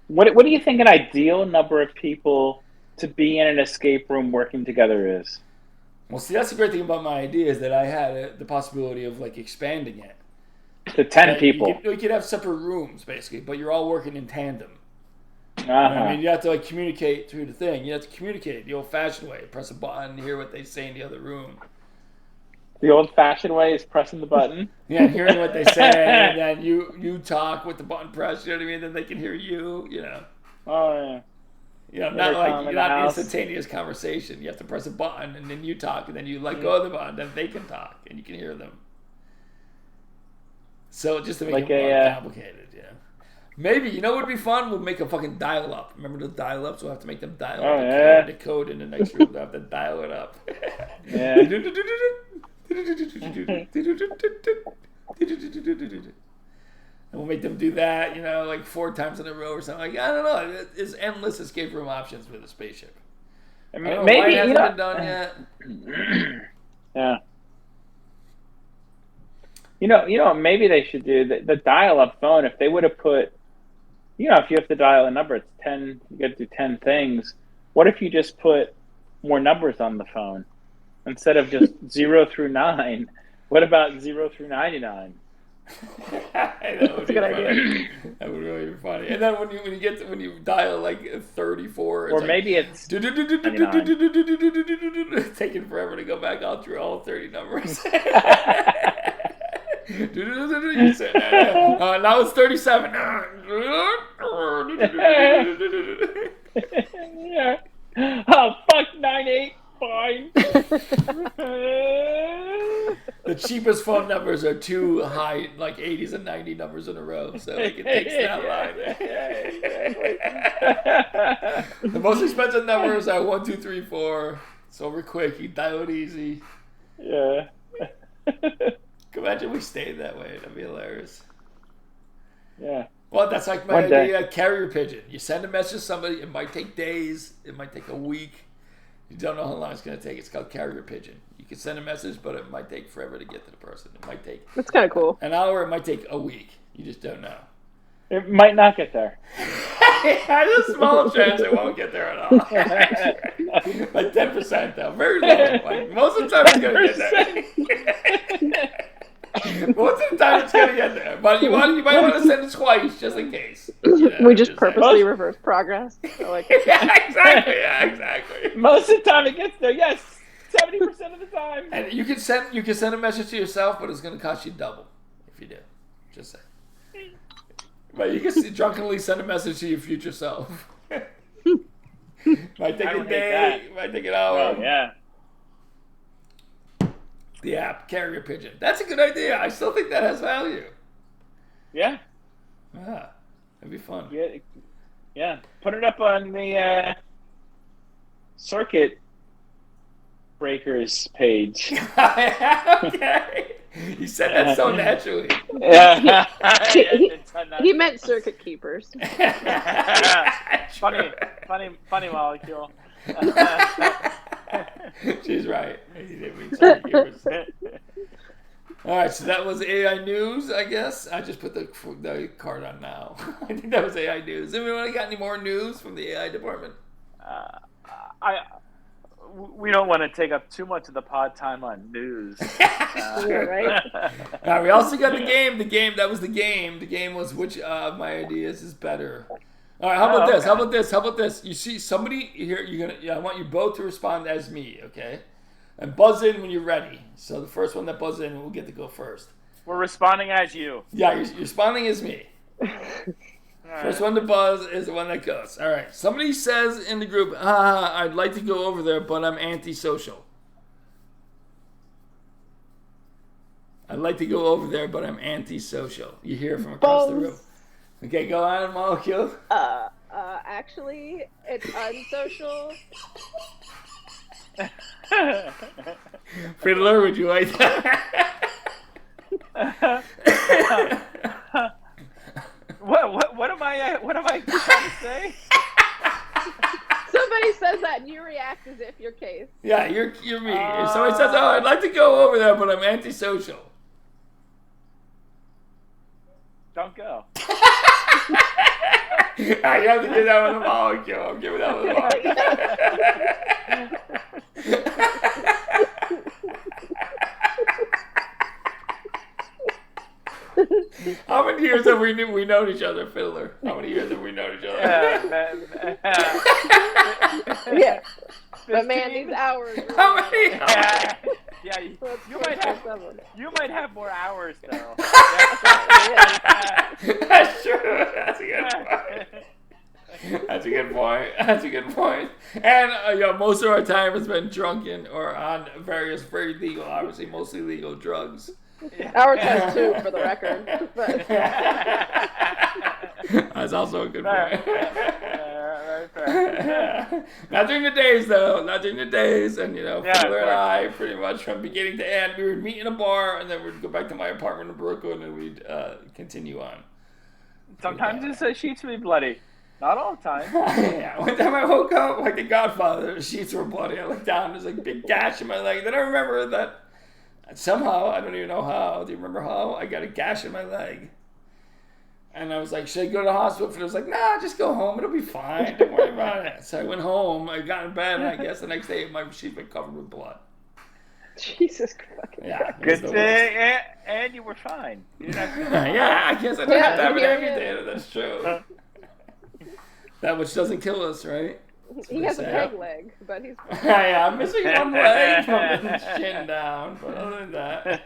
What do you think an ideal number of people to be in an escape room working together is? Well, see, that's the great thing about my idea is that I had the possibility of expanding it to 10 people. You could have separate rooms basically, but you're all working in tandem. Uh-huh. I mean, you have to communicate through the thing. You have to communicate the old-fashioned way. Press a button, hear what they say in the other room. The old-fashioned way is pressing the button. Yeah, hearing what they say, and then you talk with the button pressed. You know what I mean? Then they can hear you. Oh yeah. Not instantaneous conversation. You have to press a button, and then you talk, and then you let go of the button, then they can talk, and you can hear them. So just to make it more complicated, Maybe, what would be fun? We'll make a fucking dial-up. Remember the dial-ups? We'll have to make them dial up the code in the next room. We'll have to dial it up. Yeah. And we'll make them do that, like 4 times in a row or something. Like, I don't know. It's endless escape room options for the spaceship. I don't know why it hasn't been done yet. Yeah. Maybe they should do the dial-up phone. If they would have put, if you have to dial a number, it's 10. You got to do 10 things. What if you just put more numbers on the phone instead of just 0 through 9? What about 0 through 99? That's a good idea. That would really be funny. And then when you dial like 34, or maybe it's taking forever to go back out through all 30 numbers. Now it's 37. Yeah. Oh, fuck 98. Fine. The cheapest phone numbers are too high, like 80s and 90 numbers in a row, so like it takes that line. The most expensive numbers are 1, 2, 3, 4. It's over quick. You dial it easy. Yeah. Imagine we stayed that way. That'd be hilarious. Yeah. Well, that's like my idea. Carrier pigeon. You send a message to somebody. It might take days. It might take a week. You don't know how long it's going to take. It's called carrier pigeon. You can send a message, but it might take forever to get to the person. It might take That's kind of cool. an hour. It might take a week. You just don't know. It might not get there. There's a small chance it won't get there at all. Like 10% though. Very low. Like most of the time it's going to get there. Most of the time it's going to get there. But you might want to send it twice just in case. We just purposely reverse progress. Exactly. Yeah, exactly. Most of the time it gets there. Yes. 70% of the time. And you can send a message to yourself, but it's going to cost you double if you do. Just say. But you can drunkenly send a message to your future self. Might take a day. Might take an hour. Oh, yeah. The app, Carrier Pigeon. That's a good idea. I still think that has value. Yeah. Yeah. That'd be fun. Yeah. Put it up on the circuit breakers page. Okay. You said that so naturally. Yeah. He meant circuit keepers. Funny molecule. She's right. He didn't mean circuit keepers. All right, so that was AI News, I guess. I just put the card on now. I think that was AI News. Anyone got any more news from the AI department? We don't want to take up too much of the pod time on news. Right? We also got the game. That was the game. The game was which of my ideas is better. All right, how about this? Okay. How about this? You see somebody here. I want you both to respond as me, okay? And buzz in when you're ready. So the first one that buzzes in will get to go first. We're responding as you. Yeah, you're responding as me. First one to buzz is the one that goes. All right. Somebody says in the group, I'd like to go over there, but I'm antisocial. I'd like to go over there, but I'm antisocial. You hear from across the room. Okay, go on, Molecule. Actually, it's unsocial. Fiddler, would you like that? What am I trying to say? Somebody says that and you react as if you're Case. Yeah, you're me. If somebody says, I'd like to go over there, but I'm antisocial. Don't go. You have to give that one a Molecule. I'm giving that one a Molecule. How many years have we known each other, Fiddler? How many years have we known each other? Yeah. But man, these hours. How many hours? Yeah, you might have more hours though. That's true. That's a good point. That's a good point. And most of our time has been drunken or on various very legal, obviously mostly legal drugs. Ours has 2 for the record. But. That's also a good point. Not during the days, though. Not during the days. And, Fiddler and I, pretty much from beginning to end, we would meet in a bar, and then we'd go back to my apartment in Brooklyn, and we'd continue on. Sometimes the sheets will be bloody. Not all the time. Yeah, one time I woke up like the Godfather, the sheets were bloody. I looked down, there's like a big gash in my leg. Then I remember that somehow, I don't even know how, do you remember how? I got a gash in my leg. And I was like, should I go to the hospital? And I was like, nah, just go home. It'll be fine. Don't worry about it. So I went home. I got in bed, and I guess the next day my sheets been covered with blood. Jesus fucking Yeah. Good and you were fine. You didn't have to Yeah, I guess I don't have to have it Yeah, every yeah. day. That's true. That which doesn't kill us, right? He has a peg leg, but he's Yeah, I'm missing one leg from the chin down, but other than that.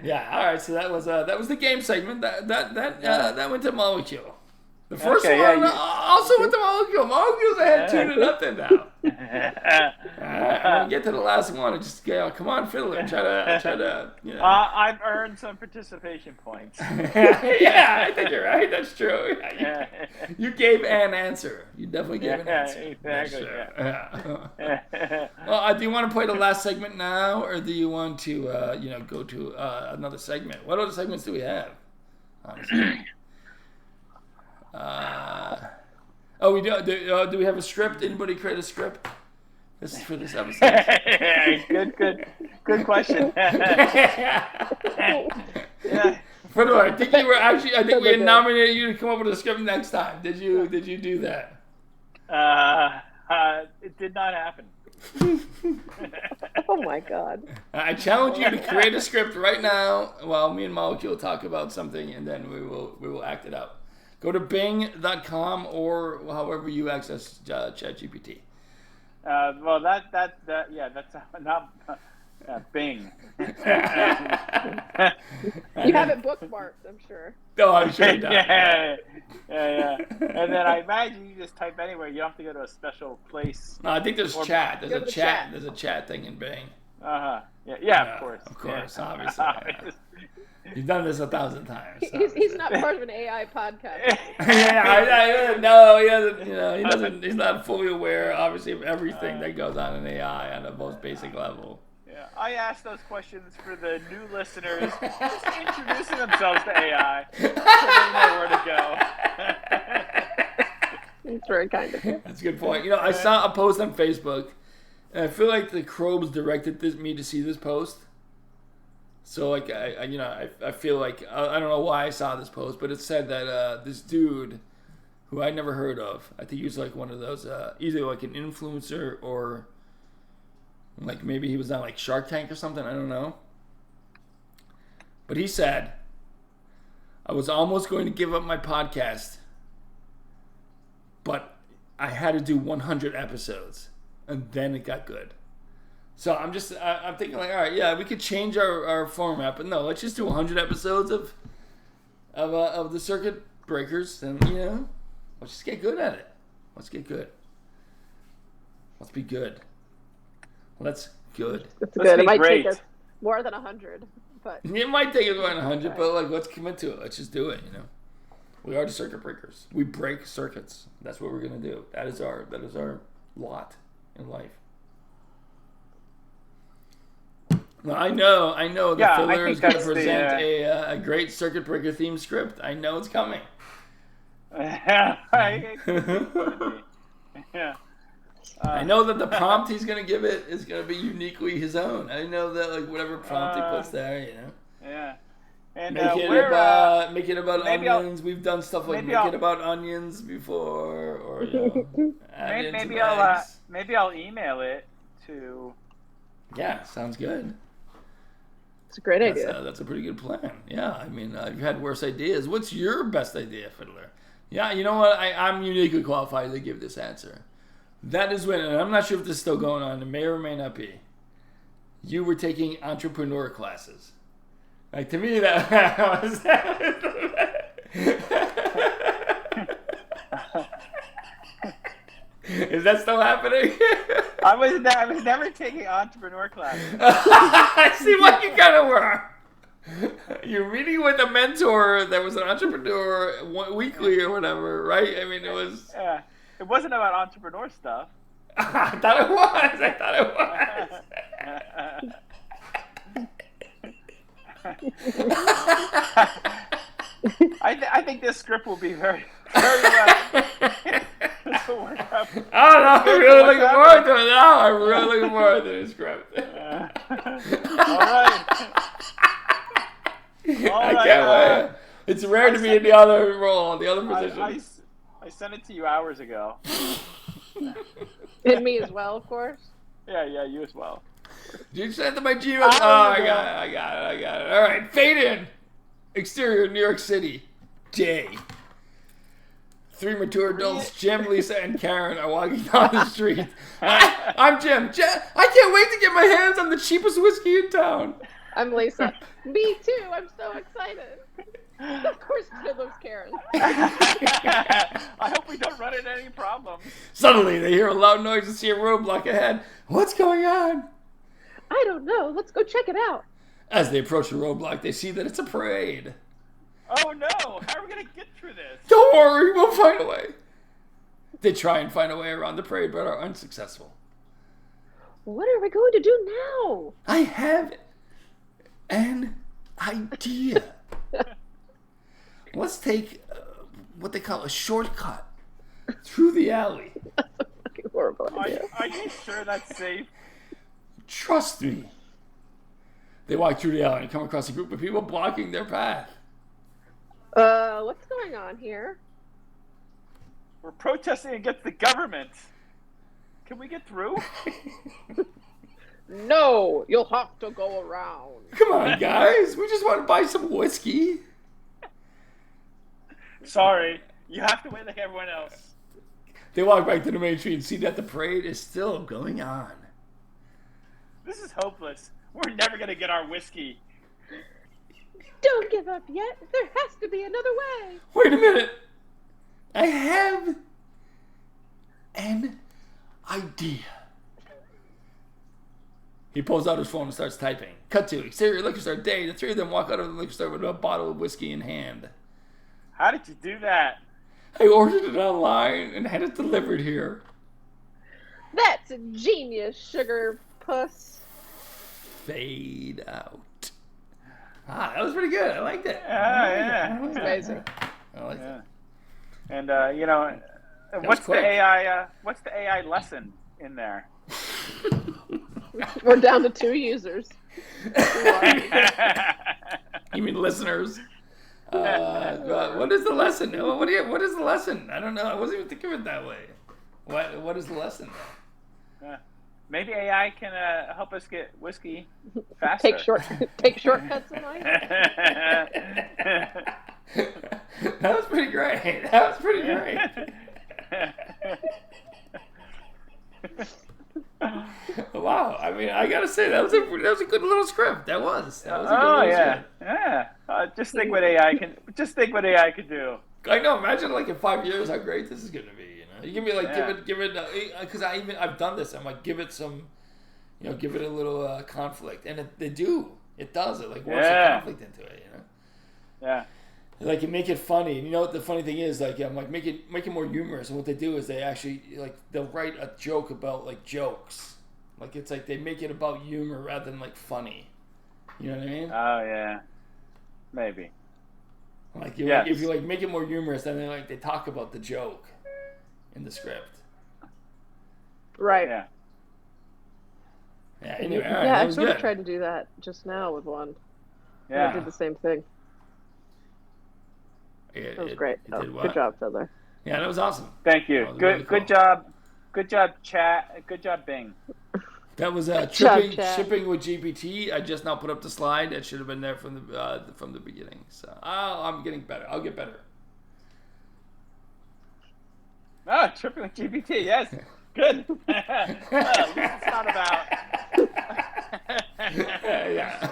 Yeah, all right. So that was the game segment. That went to Molecule. The first Okay, one yeah, also went to Molecule. Molecule's ahead 2-0 now. I'm gonna get to the last one and just come on, Fiddler, try to I've earned some participation points. Yeah, I think you're right. That's true. Yeah, you gave an answer. You definitely gave an answer. Exactly. Yeah. Well, do you want to play the last segment now, or do you want to go to another segment? What other segments do we have? Honestly. We do. Do we have a script? Anybody create a script? This is for this episode. Good question. Yeah. Furthermore, I think you were actually. I think we had nominated you to come up with a script next time. Did you do that? It did not happen. Oh my god. I challenge you to create a script right now while me and Molecule talk about something, and then we will act it out. Go to Bing.com or however you access ChatGPT. Well, that's not Bing. You have it bookmarked, I'm sure. No, I'm sure you don't. Yeah. And then I imagine you just type anywhere. You don't have to go to a special place. No, I think there's chat. There's Go a to the chat. chat. There's a chat thing in Bing. Yeah, of course. Of course, Yeah. obviously. Yeah. You've done this 1,000 times. He's not part of an AI podcast. Yeah, no, he doesn't. He's not fully aware, obviously, of everything that goes on in AI on the most basic level. Yeah, I asked those questions for the new listeners, just introducing themselves to AI, so they know where to go. It's very kind of you. That's a good point. I saw a post on Facebook, and I feel like the Crobes directed me to see this post. So like I feel like I don't know why I saw this post, but it said that this dude, who I never heard of, I think he was like one of those either like an influencer or like maybe he was on like Shark Tank or something. I don't know. But he said, I was almost going to give up my podcast, but I had to do 100 episodes, and then it got good. So I'm thinking like, all right, yeah, we could change our format, but no, let's just do 100 episodes of the Circuit Breakers, and let's just get good at it. Let's get good. Let's be good. Let's good. It's Let's good. be It might great. take us more than 100, but It might take us more than 100, but like, let's commit to it. Let's just do it. We are the Circuit Breakers. We break circuits. That's what we're gonna do. That is our lot in life. Well, I know the Yeah, I Fiddler think is going to that's the, present a great Circuit Breaker themed script. I know it's coming. Yeah. I know that the prompt he's going to give it is going to be uniquely his own. I know that like whatever prompt he puts there, Yeah. And Make it about maybe onions. We've done stuff like maybe make I'll- it about onions before, or add in some maybe I'll email it to. Yeah, sounds good. it's a great idea. That's a pretty good plan. Yeah, I mean, you've had worse ideas. What's your best idea, Fiddler? Yeah, you know what? I'm uniquely qualified to give this answer. That is when, and I'm not sure if this is still going on. It may or may not be. You were taking entrepreneur classes. Like, to me, that was... Is that still happening? I was never taking entrepreneur classes. I see what you kind of were. You're reading with a mentor that was an entrepreneur weekly or whatever, right? I mean, it was... Yeah. It wasn't about entrepreneur stuff. I thought it was. I think this script will be very, very well. This will work out. I don't know. I'm really looking forward to it now. I'm really looking forward to this script. All right. I can't wait. It's rare to be in the other role, the other position. I sent it to you hours ago. And me as well, of course. Yeah, you as well. Did you send it to my Gmail? Oh, I got it. All right, fade in. Exterior, New York City. Day. 3 mature adults, Jim, Lisa, and Karen, are walking down the street. I'm Jim. I can't wait to get my hands on the cheapest whiskey in town. I'm Lisa. Me too. I'm so excited. Of course, Jim loves Karen. I hope we don't run into any problems. Suddenly, they hear a loud noise and see a roadblock ahead. What's going on? I don't know. Let's go check it out. As they approach the roadblock, they see that it's a parade. Oh no! How are we gonna get through this? Don't worry, we'll find a way. They try and find a way around the parade, but are unsuccessful. What are we going to do now? I have an idea. Let's take what they call a shortcut through the alley. That's a fucking horrible idea. Are you sure that's safe? Trust me. They walk through the alley and come across a group of people blocking their path. What's going on here? We're protesting against the government. Can we get through? No, you'll have to go around. Come on, guys. We just want to buy some whiskey. Sorry, you have to wait like everyone else. They walk back to the main street and see that the parade is still going on. This is hopeless. We're never gonna get our whiskey. Don't give up yet. There has to be another way. Wait a minute. I have an idea. He pulls out his phone and starts typing. Cut to exterior liquor store day. The 3 of them walk out of the liquor store with a bottle of whiskey in hand. How did you do that? I ordered it online and had it delivered here. That's a genius, sugar puss. Fade out. Ah, that was pretty good. I liked it. Yeah. It's amazing. I liked it. And what's the AI? What's the AI lesson in there? We're down to 2 users. You mean listeners? What is the lesson? What is the lesson? I don't know. I wasn't even thinking of it that way. What is the lesson? Maybe AI can help us get whiskey faster. Take shortcuts in life. That was pretty great. Wow. I mean, I gotta say that was a good little script. That was a good little script. Yeah. Just think what AI can. Just think what AI could do. I know. Imagine like in 5 years how great this is gonna be. You can be like, give it, because I've done this. I'm like, give it some, give it a little conflict, and it does. It like works a conflict into it, Yeah. Like you make it funny. And you know what the funny thing is? Like I'm like make it more humorous. And what they do is they actually they'll write a joke about like jokes. Like it's like they make it about humor rather than like funny. You know what I mean? Oh yeah. Maybe. Like if you like make it more humorous, then they talk about the joke in the script. Right. Yeah. Yeah. Anyway, all right, yeah, I sort of tried to do that just now with one. Yeah. I did the same thing. That was great. Good job, Fiddler. Yeah, that was awesome. Thank you. Good job. Good job, chat. Good job, Bing. That was shipping with GPT. I just now put up the slide. That should have been there from the beginning. So I'm getting better. I'll get better. Oh, tripping with GPT. Yes. Good. It's not about. Yeah.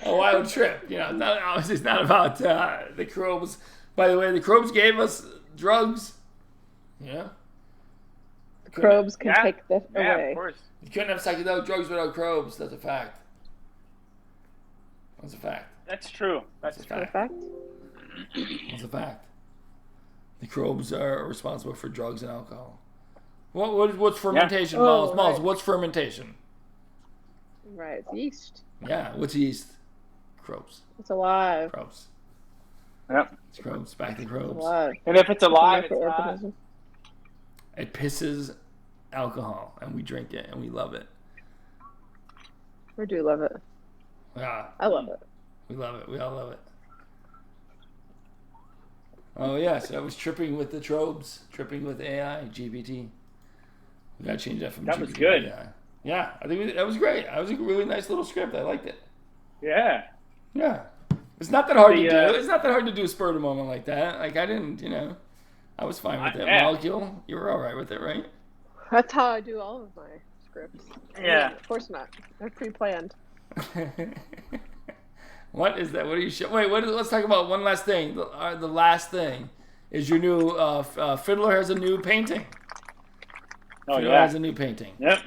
A wild trip. It's not about the Crobes. By the way, the Crobes gave us drugs. Yeah. Crobes can take this away. Yeah, of course. You couldn't have psychedelic drugs without Crobes. That's a fact. That's a fact. That's true. That's a fact. That's a fact. The Crobes are responsible for drugs and alcohol. What's fermentation, Miles? Right. What's fermentation? Right, it's yeast. Yeah, what's yeast? Crows. It's alive. Crows. Yep. It's crows. Back to It's crows. alive. And if it's It's a alive, it's not. microorganism. It pisses alcohol, and we drink it, and we love it. I do love it. Yeah, I love it. we love it. We all love it. Oh yeah, so that was tripping with the Trobes, tripping with AI, GPT. We gotta change that from That GPT was good. to AI. Yeah, I think that was great. That was a really nice little script. I liked it. Yeah. Yeah, it's not that hard to The, do. It's not that hard to do a spur of the moment like that. Like I didn't, I was fine with it. Yeah. Molecule, you were all right with it, right? That's how I do all of my scripts. Yeah. Of course not. They're pre-planned. What is that? What are you? Wait, let's talk about one last thing. The last thing is your new Fiddler has a new painting. Oh Fiddler yeah. has a new painting. Yep.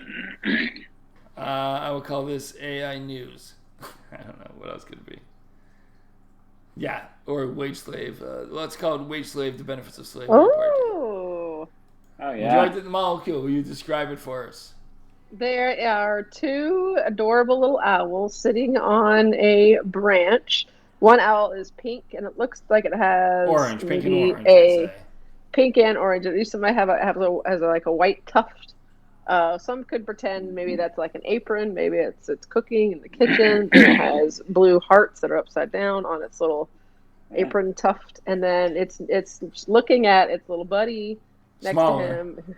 I will call this AI News. I don't know what else could it be. Yeah, or Wage Slave. Well, it's called Wage Slave: The Benefits of Slavery. Part Oh, Oh two. yeah. Would you like the molecule? Will you describe it for us? there are two adorable little owls sitting on a branch. One owl is pink, and it looks like it has Orange, pink and maybe orange. I'd say. pink and orange. At least it might have like a white tuft. Some could pretend maybe that's like an apron. Maybe it's cooking in the kitchen. And it has blue hearts that are upside down on its little apron tuft, and then it's looking at its little buddy next Smaller. to him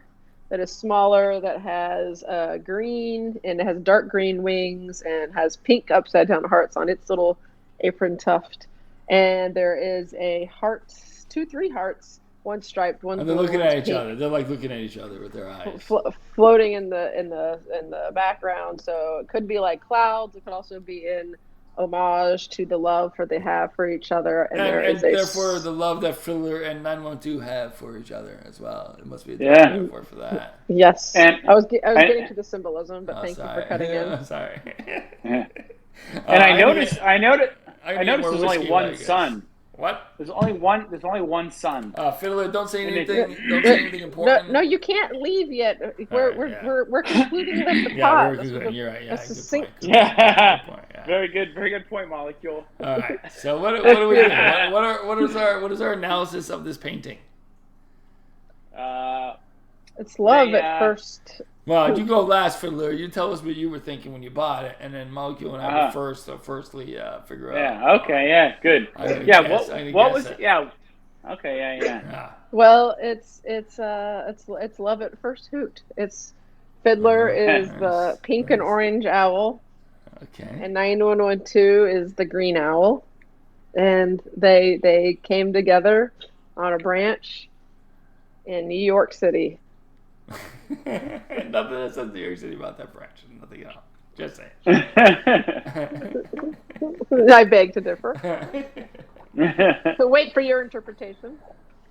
that is smaller, that has green, and it has dark green wings and has pink upside down hearts on its little apron tuft. And there is a heart, three hearts, one striped, one And they're blue, looking one's at each pink, other. They're like looking at each other with their eyes. floating in the background. So it could be like clouds. It could also be in homage to the love they have for each other. And there And is a therefore, the love that Fiddler and 912 have for each other as well. It must be a Yeah. metaphor for that. yes. And- I was getting to the symbolism, but Oh, thank sorry. you for cutting in. Sorry. Yeah. And I noticed get there's more only whiskey, I one guess. son. What? There's only one son. Fiddler, don't say And it- anything. Don't say anything important. No, you can't leave yet. We're concluding the Yeah, pod. we're This was good. a- You're right. Yeah, a good succinct- point. Good point. Yeah. Good point. Yeah. Very good point, Molecule. All right. So what do we do? What is our analysis of this painting? It's love They, at first. Well, you go last, Fiddler. You tell us what you were thinking when you bought it, and then Molecule and I will firstly figure out. Yeah. Okay. Yeah. Good. I'm gonna Yeah. guess- I'm gonna What guess was? it. Yeah. Okay. Yeah. Yeah. Well, it's love at first hoot. It's Fiddler is Nice. the pink and Nice. orange owl, Okay. and 9112 is the green owl, and they came together on a branch in New York City. Nothing that says New York City about that branch. Nothing else. Just saying. I beg to differ. So wait for your interpretation.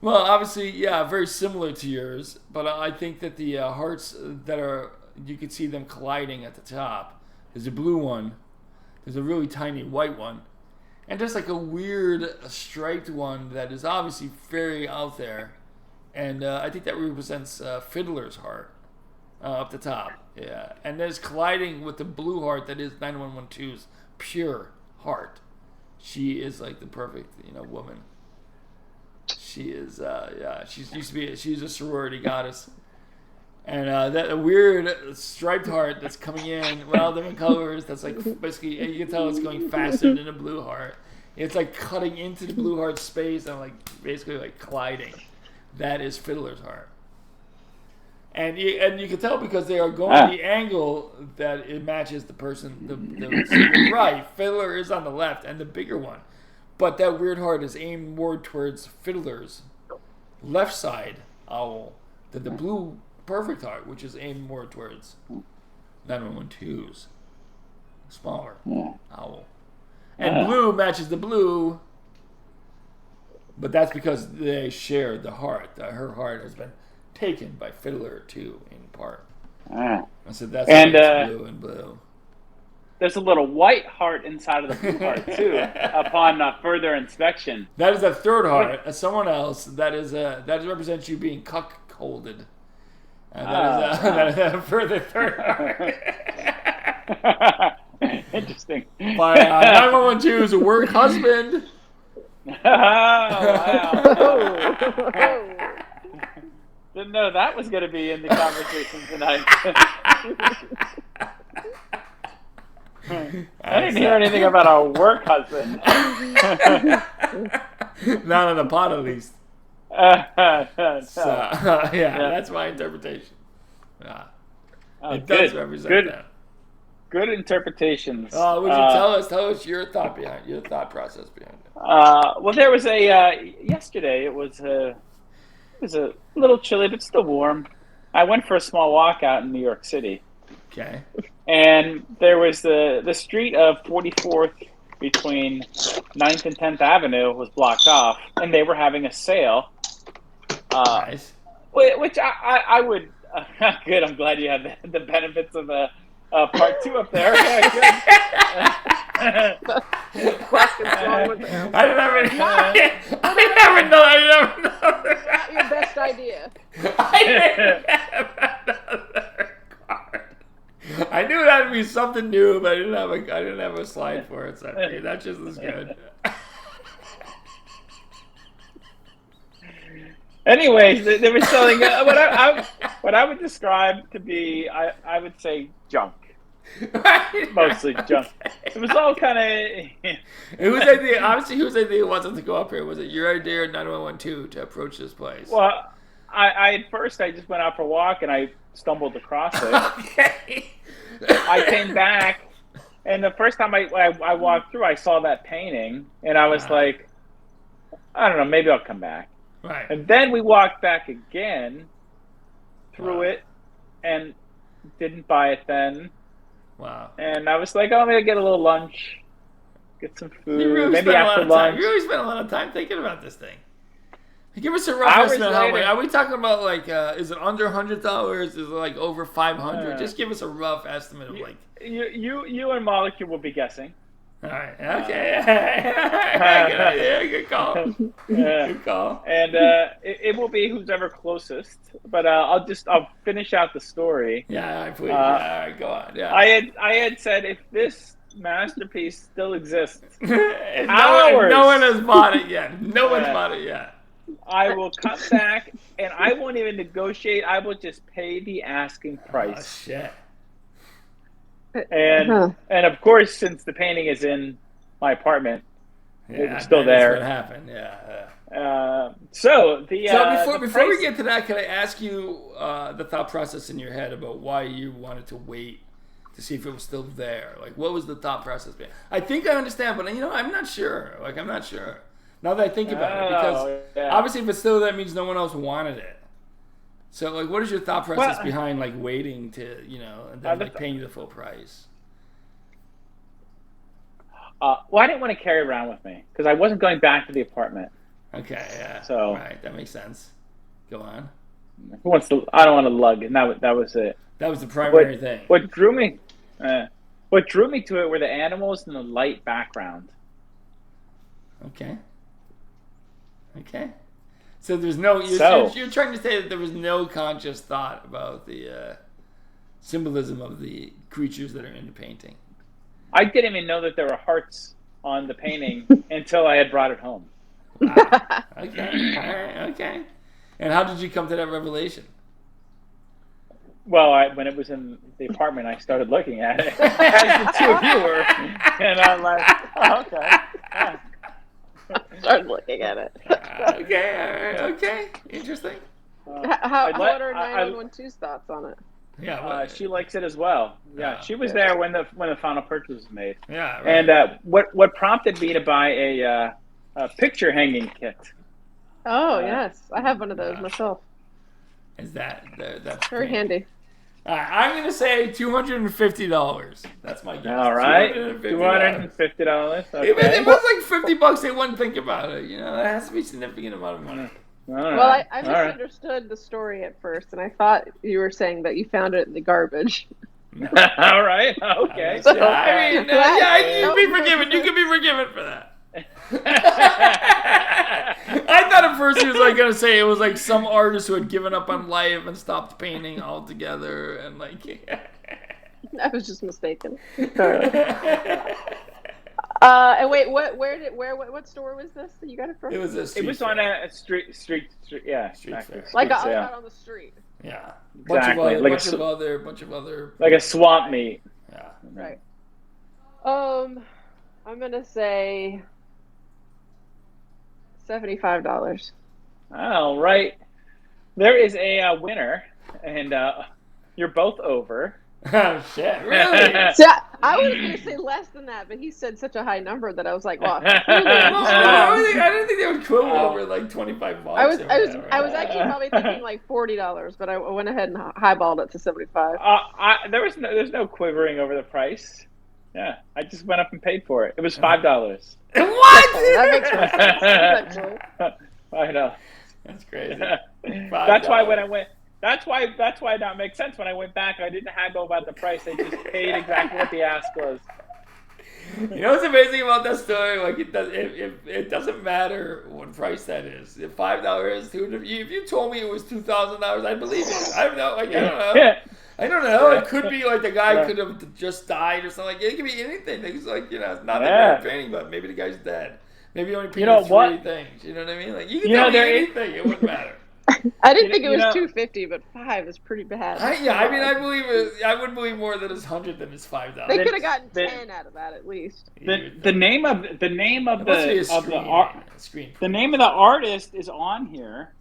Well, obviously, yeah, very similar to yours, but I think that the hearts that are, you can see them colliding at the top. There's a blue one, there's a really tiny white one, and there's like a weird striped one that is obviously very out there, and I think that represents Fiddler's heart up the top. Yeah, and there's colliding with the blue heart that is 9112's pure heart. She is like the perfect, woman. She is, she's a sorority goddess. And that weird striped heart that's coming in, well, different colors, that's like basically, you can tell it's going faster than the blue heart. It's like cutting into the blue heart space and like basically like colliding. That is Fiddler's heart. And you can tell because they are going the angle that it matches the person, the right. Fiddler is on the left and the bigger one. But that weird heart is aimed more towards Fiddler's left side owl than the blue perfect heart, which is aimed more towards 9112's smaller owl. And blue matches the blue, but that's because they share the heart. Her heart has been taken by Fiddler too, in part. I said that's why it's blue and blue. There's a little white heart inside of the blue heart too. Upon further inspection, that is a third heart. Someone else that represents you being cuckolded. That is a further third heart. Interesting. By 912 is a work husband. Oh, wow. Oh. Didn't know that was going to be in the conversation tonight. I didn't hear anything about a work husband. Not on the pot, at least. No. So, yeah, that's my interpretation. Yeah. Oh, It does good. represent Good. that. Good interpretations. Would you tell us your thought process behind it? Well, there was a yesterday. It was a little chilly, but still warm. I went for a small walk out in New York City, Okay. and there was the street of 44th between 9th and 10th Avenue was blocked off, and they were having a sale. Nice. Which I would. Good. I'm glad you have the benefits of part 2 up there. What's wrong with it? I never know. Not your best idea. I didn't have another card. I knew that'd be something new, but I didn't have a slide for it. So I figured that just was good. Anyways, they were selling what I would describe to be, I would say, junk. Mostly junk. It was all kind of. Whose idea? Obviously, whose idea was it to go up here? Was it your idea or 9112 to approach this place? Well, I at first I just went out for a walk and I stumbled across it. Okay. I came back, and the first time I walked through, I saw that painting, and I was like, I don't know, maybe I'll come back. Right. And then we walked back again through it, and didn't buy it then. Wow. And I was like, oh, maybe I'll get a little lunch, get some food, You really maybe spent a lot after of time. lunch. You really spent a lot of time thinking about this thing. Give us a rough Hours estimate. How later. much? Are we talking about like? Is it under $100? Is it like over 500? Just give us a rough estimate of like. You and Molecule will be guessing. All right. Okay. Good idea. Good call. Good call. And it will be who's ever closest. But I'll finish out the story. Yeah, please. All right, go on. Yeah. I had said if this masterpiece still exists, no hours. one has bought it yet. No one's bought it yet. I will come back and I won't even negotiate. I will just pay the asking Oh price. shit. And of course, since the painting is in my apartment, Yeah, it's still that is there. what happened. Yeah. So before price, we get to that, can I ask you the thought process in your head about why you wanted to wait to see if it was still there? Like, what was the thought process behind? I think I understand, but I'm not sure. I'm not sure. Now that I think about it, because obviously, if it's still there, it means no one else wanted it. So, like, what is your thought process behind like waiting to, and then like paying the full price? Well, I didn't want to carry it around with me because I wasn't going back to the apartment. Okay, yeah. So right, that makes sense. Go on. Who wants to? I don't want to lug, and that was it. That was the primary thing. What drew me to it were the animals and the light background. Okay. So there's no. You're trying to say that there was no conscious thought about the symbolism of the creatures that are in the painting. I didn't even know that there were hearts on the painting until I had brought it home. Wow. Okay. All right. Okay. And how did you come to that revelation? Well, when it was in the apartment, I started looking at it, as the two of you were, and I'm like, oh, okay. Yeah. Started looking at it. Okay. Interesting. What are 9112's thoughts on it? Yeah. She likes it as well. Yeah, she was there when the final purchase was made. Yeah. Right. And what prompted me to buy a picture hanging kit? Oh yes, I have one of those myself. Is that's very handy? I'm gonna say $250. That's my guess. All right, $250. Okay. If it was like $50, they wouldn't think about it. It has to be a significant amount of money. Well, I misunderstood the story at first, and I thought you were saying that you found it in the garbage. All right. Okay. So, you'd be forgiven. You could be forgiven for that. I thought at first he was like gonna say it was like some artist who had given up on life and stopped painting altogether, and like I was just mistaken. And wait, what store was this that you got it from? It was a street It was fair. on a street, yeah. Street exactly. fair. Like Street out sale. on the street. Yeah. Exactly. Like Bunch of other. like a swamp meet. Yeah. Right. I'm gonna say $75. All right. There is a winner, and you're both over. Oh shit! Really? See, I was gonna say less than that, but he said such a high number that I was like, well, I didn't think they would quibble over like $25. I was or whatever. actually probably thinking like $40, but I went ahead and highballed it to 75. There's no quivering over the price. Yeah, I just went up and paid for it. It was $5. What? That makes more sense. Actually. I know. That's crazy. That's why when I went. That's why it not make sense. When I went back, I didn't haggle about the price. I just paid exactly what the ask was. You know what's amazing about that story? Like it doesn't matter what price that is. If $5, if you told me it was $2,000, I'd believe it. I don't know. Like, I don't know. Yeah. I don't know. It could be like the guy could have just died or something. Like it could be anything. It's like it's not that great painting, but maybe the guy's dead. Maybe he only painted three things. You know what I mean? Like you can tell me anything. It wouldn't matter. I didn't think it was $250, but $5 is pretty bad. I believe it. I would believe more that it's $100 than it's $5. They could have gotten 10 out of that at least. The name of the name of the artist is on here.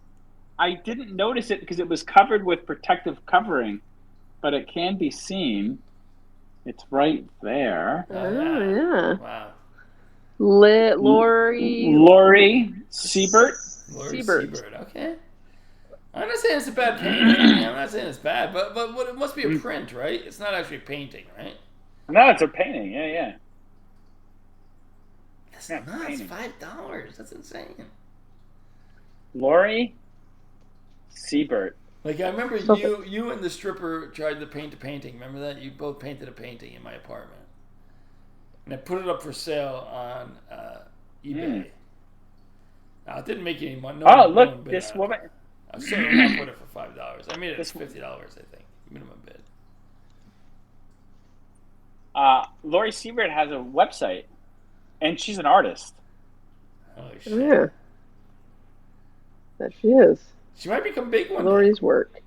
I didn't notice it because it was covered with protective covering, but it can be seen. It's right there. Oh yeah. Wow. Lori Siebert. Siebert. Okay. I'm not saying it's a bad painting. I'm not saying it's bad, but it must be a print, right? It's not actually a painting, right? No, it's a painting. Yeah. That's nuts. $5. That's insane. Lori Siebert. Like I remember you and the stripper tried to paint a painting. Remember that? You both painted a painting in my apartment, and I put it up for sale on eBay. Now it didn't make any money. Look, this woman. I certainly not put it for $5. I made it $50. I think minimum bid. Lori Siebert has a website, and she's an artist. Holy shit! Yeah, that she is. She might become big one. Lori's work.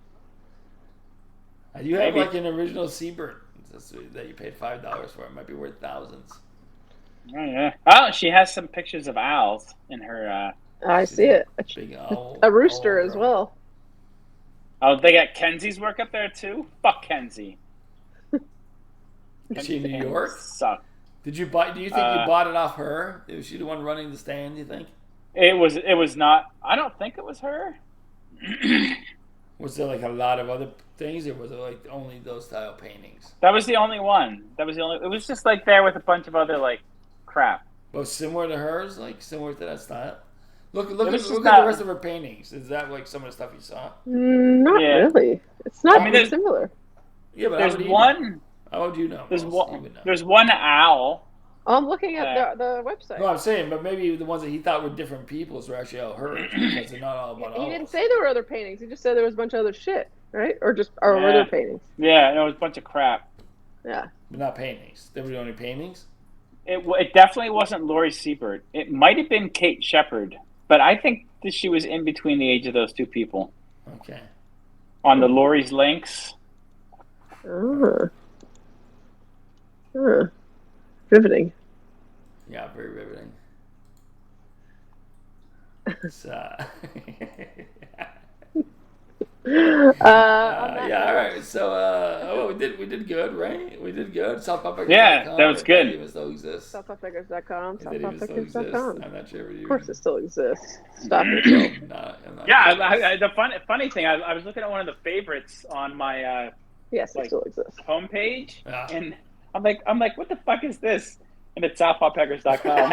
You have like an original Siebert that you paid $5 for. It might be worth thousands. Oh yeah. Oh, she has some pictures of owls in her. I see it. Big owl. A rooster as well. Oh, they got Kenzie's work up there too. Fuck Kenzie. Is she in New York? Suck. Did you buy? Do you think you bought it off her? Was she the one running the stand? You think? It was not. I don't think it was her. Was there like a lot of other things, or was it like only those style paintings? That was the only one. It was just like there with a bunch of other like crap. Well, similar to hers, like similar to that style. Look at the rest of her paintings. Is that like some of the stuff you saw? Not really. It's not similar. Yeah, but there's one. How would you know? There's one owl. I'm looking at the website. No, I'm saying, but maybe the ones that he thought were different people's were actually all hers because they're not all about He didn't say there were other paintings. He just said there was a bunch of other shit, right? Or were there paintings? Yeah, it was a bunch of crap. Yeah. But not paintings. They were the only paintings? It definitely wasn't Lori Siebert. It might have been Kate Shepard, but I think that she was in between the age of those two people. Okay. On the Lori's links. Riveting. Yeah, very riveting. It's, yeah, all right. So, we did good, right? We did good. SouthPopPeckers.com. Yeah, that was good. It even still exists. SouthPopPeckers.com. SouthPopPeckers.com. I'm not sure if Of course, it still exists. Stop yourself. Yeah, the funny thing, I was looking at one of the favorites on my yes, it still exists. homepage, and I'm like, what the fuck is this? And it's SouthPopPeckers.com.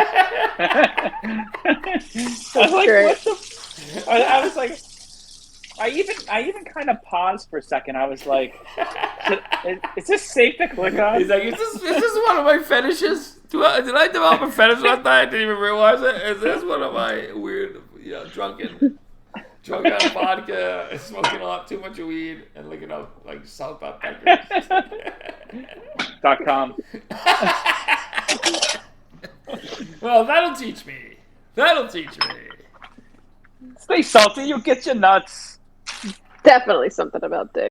I was like, I even kind of paused for a second. I was like, is this safe to click on? He's like, is this one of my fetishes? Did I develop a fetish last night? I didn't even realize it. Is this one of my weird, drunk on vodka, smoking a lot too much weed, and looking up like SouthPopPeckers? Dick.com. Well, that'll teach me. That'll teach me. Stay salty, you'll get your nuts. Definitely something about Dick.